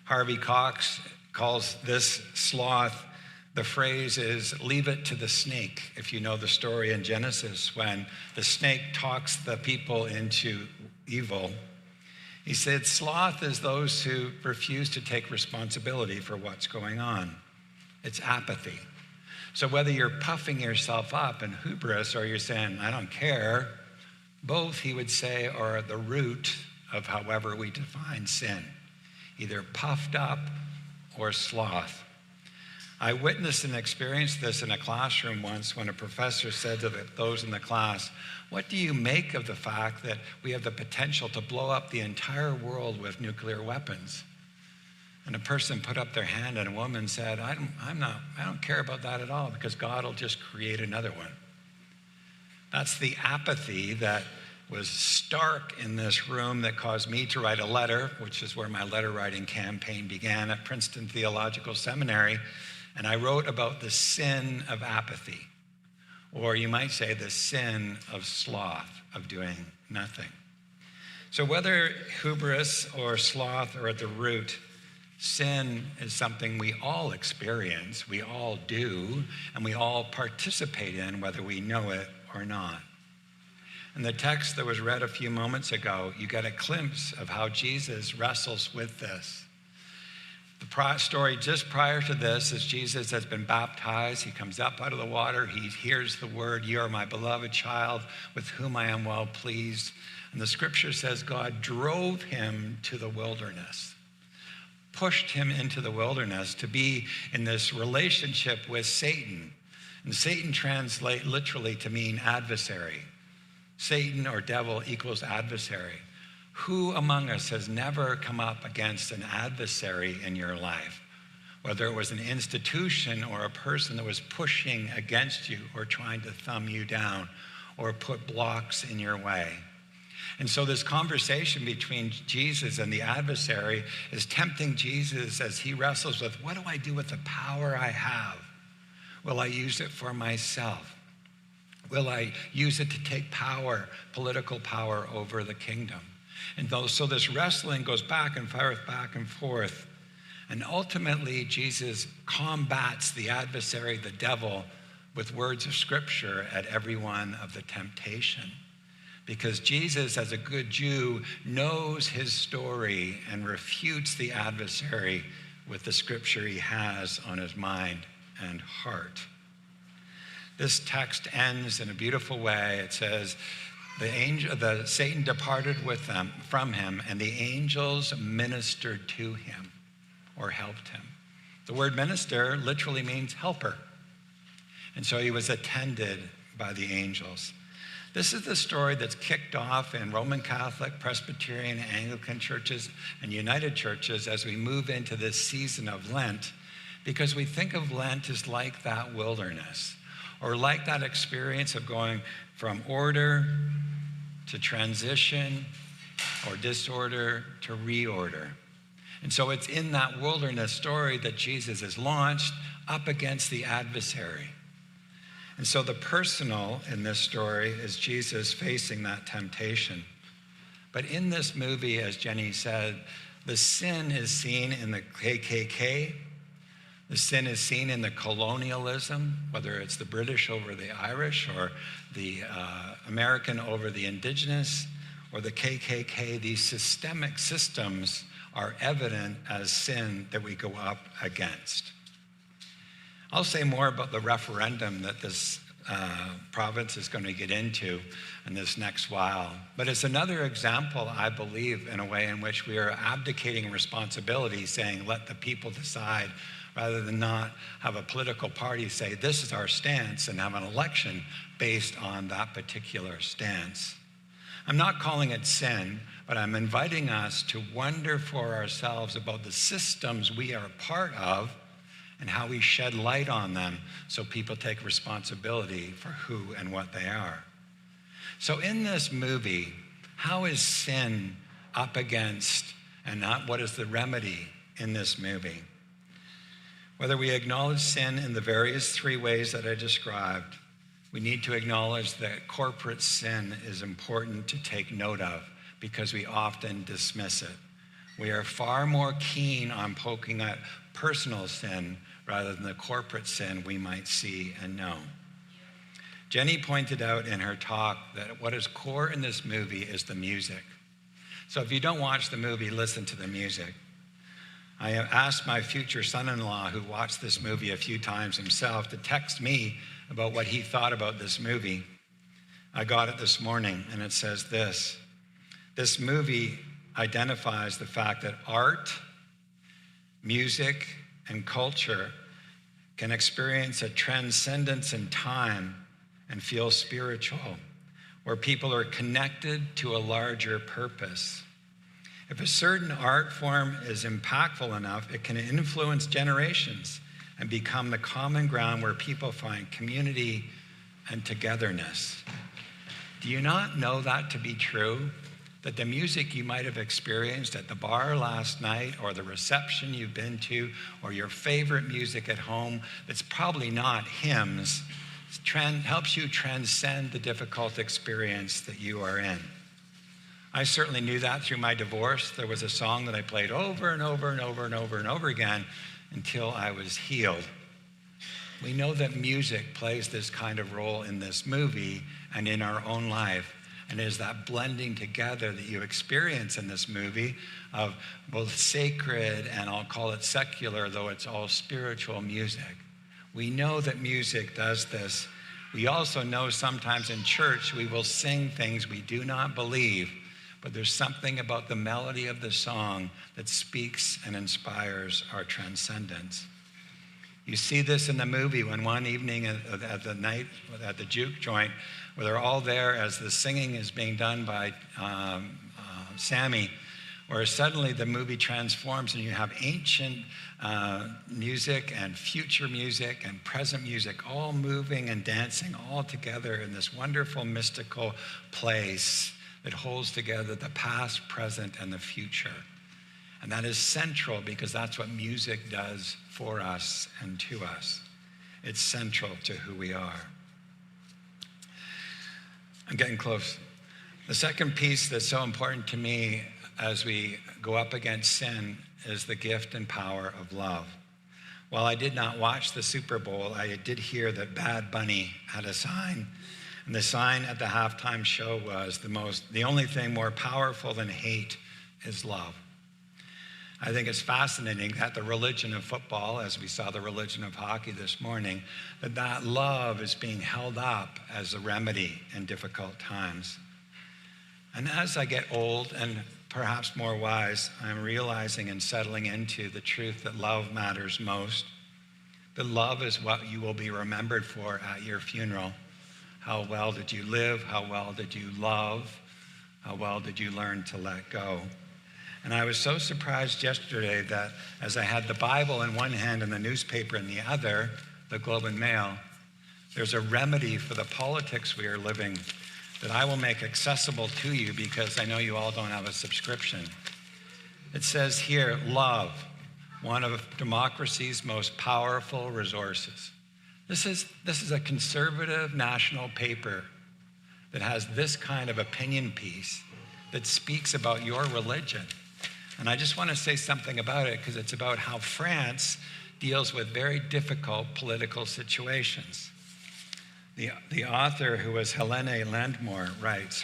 Harvey Cox calls this sloth, the phrase is, leave it to the snake. If you know the story in Genesis, when the snake talks the people into evil, he said, sloth is those who refuse to take responsibility for what's going on. It's apathy. So whether you're puffing yourself up in hubris or you're saying, I don't care, both, he would say, are the root of however we define sin, either puffed up or sloth. I witnessed and experienced this in a classroom once when a professor said to those in the class, what do you make of the fact that we have the potential to blow up the entire world with nuclear weapons? And a person put up their hand and a woman said, I don't care about that at all because God will just create another one. That's the apathy that was stark in this room that caused me to write a letter, which is where my letter writing campaign began at Princeton Theological Seminary. And I wrote about the sin of apathy, or you might say the sin of sloth, of doing nothing. So whether hubris or sloth are at the root, sin is something we all experience, we all do, and we all participate in, whether we know it or not. In the text that was read a few moments ago, you get a glimpse of how Jesus wrestles with this. The story just prior to this is Jesus has been baptized. He comes up out of the water. He hears the word, "You are my beloved child, with whom I am well pleased." And the scripture says God drove him to the wilderness, pushed him into the wilderness to be in this relationship with Satan. And Satan translates literally to mean adversary. Satan or devil equals adversary. Who among us has never come up against an adversary in your life? Whether it was an institution or a person that was pushing against you or trying to thumb you down or put blocks in your way. And so this conversation between Jesus and the adversary is tempting Jesus as he wrestles with, what do I do with the power I have? Will I use it for myself? Will I use it to take power, political power over the kingdom? And so this wrestling goes back and forth. And ultimately, Jesus combats the adversary, the devil, with words of scripture at every one of the temptation. Because Jesus, as a good Jew, knows his story and refutes the adversary with the scripture he has on his mind and heart. This text ends in a beautiful way. It says, Satan departed from him, and the angels ministered to him or helped him. The word minister literally means helper. And so he was attended by the angels. This is the story that's kicked off in Roman Catholic, Presbyterian, Anglican churches, and United churches as we move into this season of Lent, because we think of Lent as like that wilderness, or like that experience of going from order to transition, or disorder to reorder. And so it's in that wilderness story that Jesus is launched up against the adversary. And so the personal in this story is Jesus facing that temptation. But in this movie, as Jenny said, the sin is seen in the KKK. The sin is seen in the colonialism, whether it's the British over the Irish or the American over the indigenous or the KKK. These systemic systems are evident as sin that we go up against. I'll say more about the referendum that this province is going to get into in this next while. But it's another example, I believe, in a way in which we are abdicating responsibility, saying, let the people decide, rather than not have a political party say, this is our stance, and have an election based on that particular stance. I'm not calling it sin, but I'm inviting us to wonder for ourselves about the systems we are a part of and how we shed light on them so people take responsibility for who and what they are. So in this movie, how is sin up against, and not what is the remedy in this movie? Whether we acknowledge sin in the various three ways that I described, we need to acknowledge that corporate sin is important to take note of because we often dismiss it. We are far more keen on poking at personal sin rather than the corporate sin we might see and know. Jenny pointed out in her talk that what is core in this movie is the music. So if you don't watch the movie, listen to the music. I asked my future son-in-law, who watched this movie a few times himself, to text me about what he thought about this movie. I got it this morning, and it says this: this movie identifies the fact that art, music, and culture can experience a transcendence in time and feel spiritual, where people are connected to a larger purpose. If a certain art form is impactful enough, it can influence generations and become the common ground where people find community and togetherness. Do you not know that to be true? That the music you might have experienced at the bar last night, or the reception you've been to, or your favorite music at home, that's probably not hymns, helps you transcend the difficult experience that you are in. I certainly knew that through my divorce. There was a song that I played over and over and over and over and over again until I was healed. We know that music plays this kind of role in this movie and in our own life. And it is that blending together that you experience in this movie of both sacred and I'll call it secular, though it's all spiritual music. We know that music does this. We also know sometimes in church we will sing things we do not believe, but there's something about the melody of the song that speaks and inspires our transcendence. You see this in the movie when one evening at the night at the juke joint, where they're all there as the singing is being done by Sammy, where suddenly the movie transforms and you have ancient music and future music and present music all moving and dancing all together in this wonderful mystical place that holds together the past, present, and the future. And that is central because that's what music does for us and to us. It's central to who we are. I'm getting close. The second piece that's so important to me as we go up against sin is the gift and power of love. While I did not watch the Super Bowl, I did hear that Bad Bunny had a sign. And the sign at the halftime show was the only thing more powerful than hate is love. I think it's fascinating that the religion of football, as we saw the religion of hockey this morning, that love is being held up as a remedy in difficult times. And as I get old and perhaps more wise, I'm realizing and settling into the truth that love matters most. That love is what you will be remembered for at your funeral. How well did you live? How well did you love? How well did you learn to let go? And I was so surprised yesterday that as I had the Bible in one hand and the newspaper in the other, the Globe and Mail, there's a remedy for the politics we are living that I will make accessible to you because I know you all don't have a subscription. It says here, love, one of democracy's most powerful resources. This is a conservative national paper that has this kind of opinion piece that speaks about your religion. And I just want to say something about it because it's about how France deals with very difficult political situations. The author, who was Helene Landmore, writes,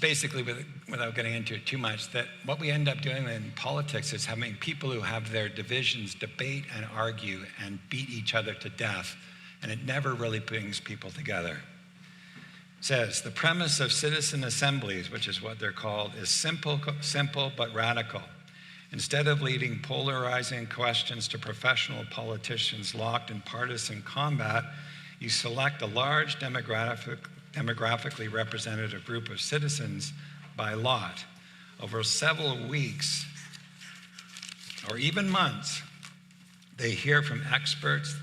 basically, without getting into it too much, that what we end up doing in politics is having people who have their divisions debate and argue and beat each other to death, and it never really brings people together. It says, the premise of citizen assemblies, which is what they're called, is simple but radical. Instead of leading polarizing questions to professional politicians locked in partisan combat, you select a large demographically representative group of citizens by lot. Over several weeks or even months, they hear from experts,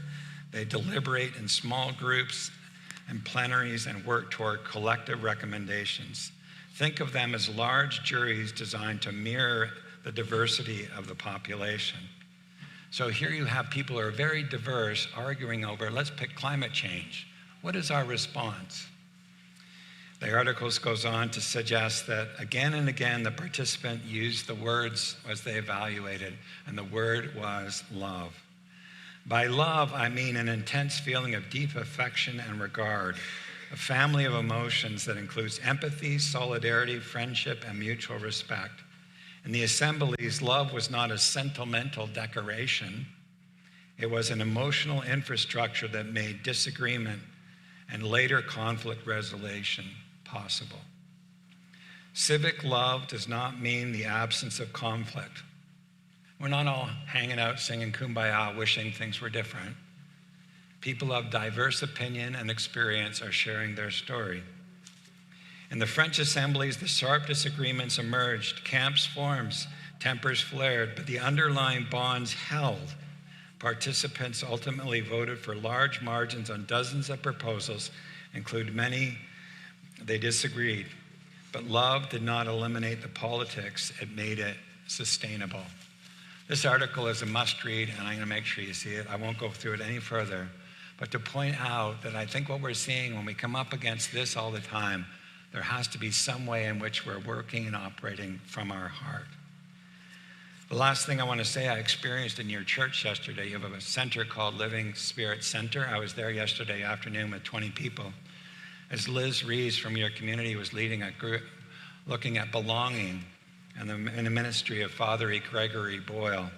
they deliberate in small groups and plenaries and work toward collective recommendations. Think of them as large juries designed to mirror the diversity of the population. So here you have people who are very diverse arguing over, let's pick climate change. What is our response? The article goes on to suggest that again and again the participant used the words as they evaluated, and the word was love. By love, I mean an intense feeling of deep affection and regard, a family of emotions that includes empathy, solidarity, friendship, and mutual respect. In the assemblies, love was not a sentimental decoration. It was an emotional infrastructure that made disagreement and later conflict resolution possible. Civic love does not mean the absence of conflict. We're not all hanging out singing Kumbaya, wishing things were different. People of diverse opinion and experience are sharing their story. In the French assemblies, the sharp disagreements emerged, camps formed, tempers flared, but the underlying bonds held. Participants ultimately voted for large margins on dozens of proposals, including many they disagreed. But love did not eliminate the politics, it made it sustainable. This article is a must-read, and I'm going to make sure you see it. I won't go through it any further, but to point out that I think what we're seeing when we come up against this all the time, there has to be some way in which we're working and operating from our heart. The last thing I want to say, I experienced in your church yesterday. You have a center called Living Spirit Center. I was there yesterday afternoon with 20 people. As Liz Reeves from your community was leading a group looking at belonging and in the ministry of Father E. Gregory Boyle.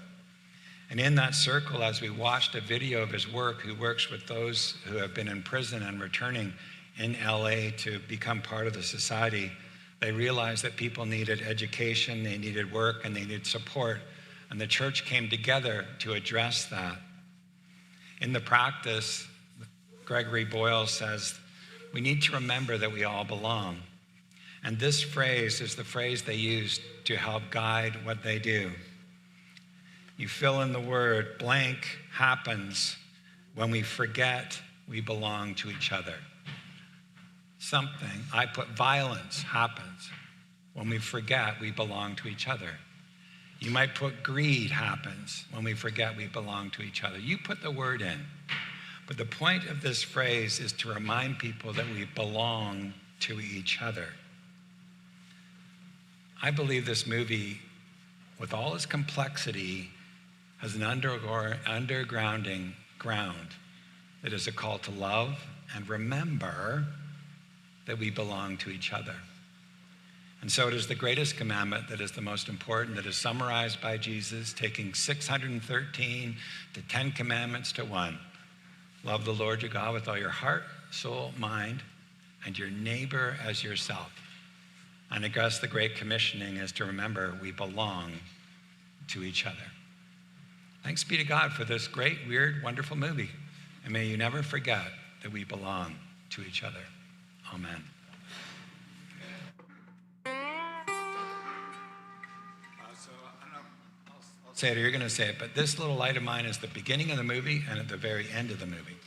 And in that circle, as we watched a video of his work, who works with those who have been in prison and returning in LA to become part of the society, they realized that people needed education, they needed work, and they needed support. And the church came together to address that. In the practice, Gregory Boyle says, we need to remember that we all belong. And this phrase is the phrase they use to help guide what they do. You fill in the word, blank happens when we forget we belong to each other. Something, I put violence happens when we forget we belong to each other. You might put greed happens when we forget we belong to each other. You put the word in. But the point of this phrase is to remind people that we belong to each other. I believe this movie, with all its complexity, has an undergrounding ground that is a call to love and remember that we belong to each other. And so it is the greatest commandment that is the most important, that is summarized by Jesus, taking 613 to 10 commandments to one. Love the Lord your God with all your heart, soul, mind, and your neighbor as yourself. And I guess the Great Commissioning is to remember we belong to each other. Thanks be to God for this great, weird, wonderful movie. And may you never forget that we belong to each other. Amen. I'll say it or you're going to say it, but this little light of mine is the beginning of the movie and at the very end of the movie.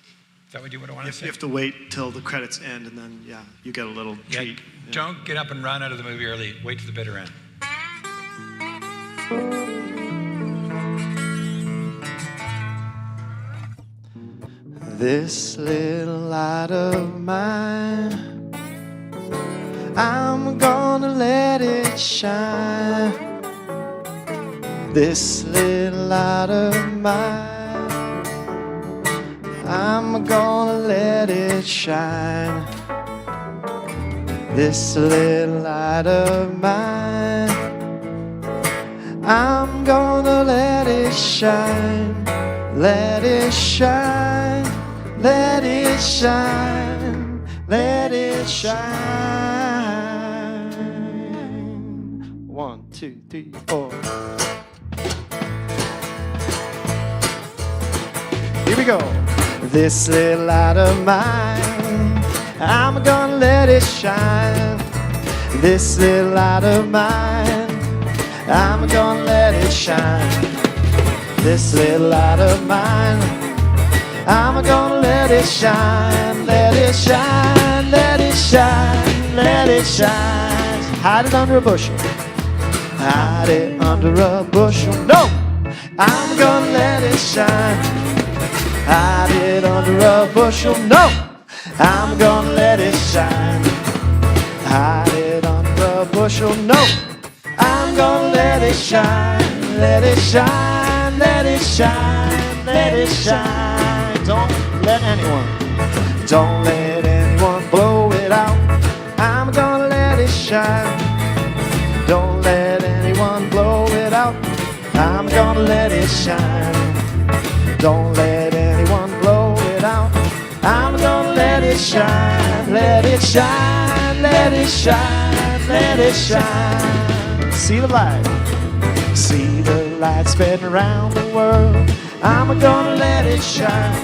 Is that what you would want to say? You have to wait till the credits end, and then, yeah, you get a little treat. Yeah. Don't get up and run out of the movie early. Wait to the bitter end. This little light of mine, I'm gonna let it shine. This little light of mine, I'm gonna let it shine. This little light of mine, I'm gonna let it shine. Let it shine, let it shine, let it shine. 1, 2, 3, 4. Here we go. This little light of mine, I'm gonna let it shine. This little light of mine, I'm gonna let it shine. This little light of mine, I'm gonna let it shine. Let it shine, let it shine, let it shine. Hide it under a bushel. Hide it under a bushel. No! I'm gonna let it shine. Hide it under a bushel. No! I'm gonna let it shine. Hide it under a bushel. No! I'm gonna let it shine. Let it shine, let it shine, let it shine. Don't let anyone blow it out. I'm gonna let it shine. Don't let anyone blow it out. I'm gonna let it shine. Don't let anyone blow it out. I'm gonna let it shine. Let it shine, let it shine, let it shine. See the light. See the light spreading around the world. I'm gonna let it shine.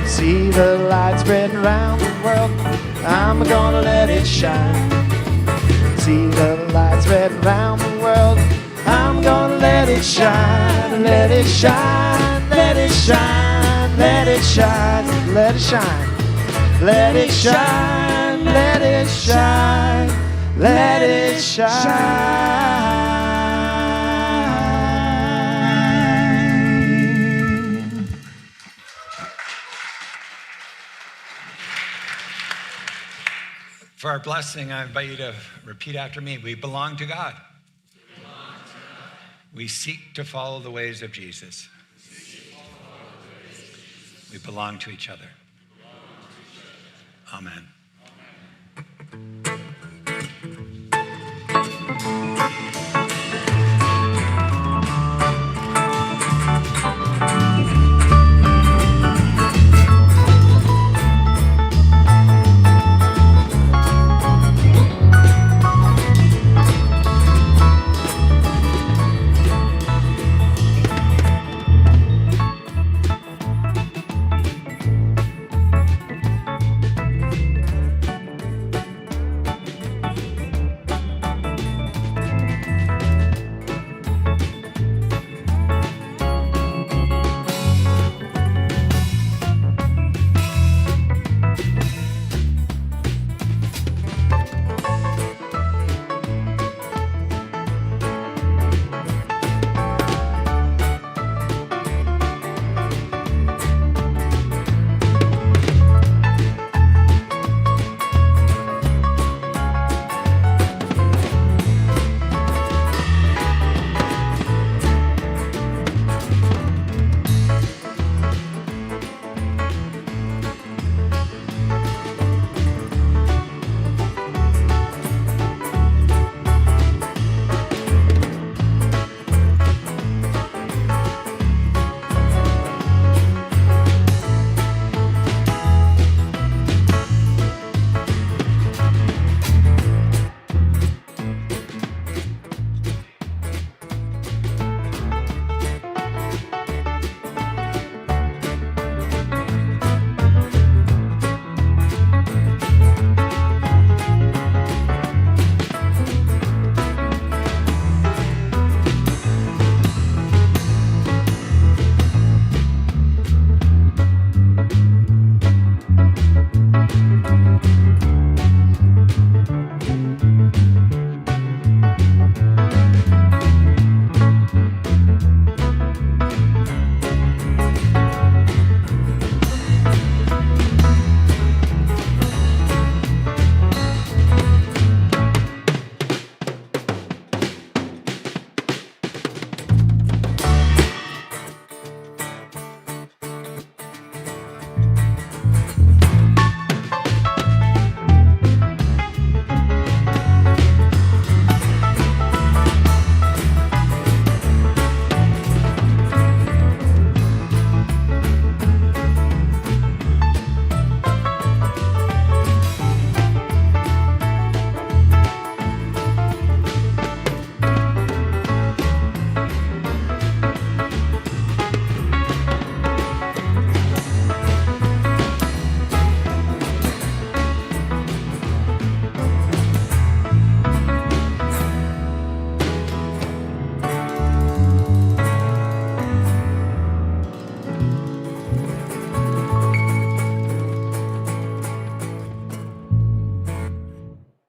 See the light spreading around the world. I'm gonna let it shine. See the light spreading around the world. I'm gonna let it shine. Let it shine. Let it it shine, let it shine, let it shine. Let it shine, let it shine, let it shine. For our blessing, I invite you to repeat after me. We belong to God. We seek to follow the ways of Jesus. We belong to each other. Amen.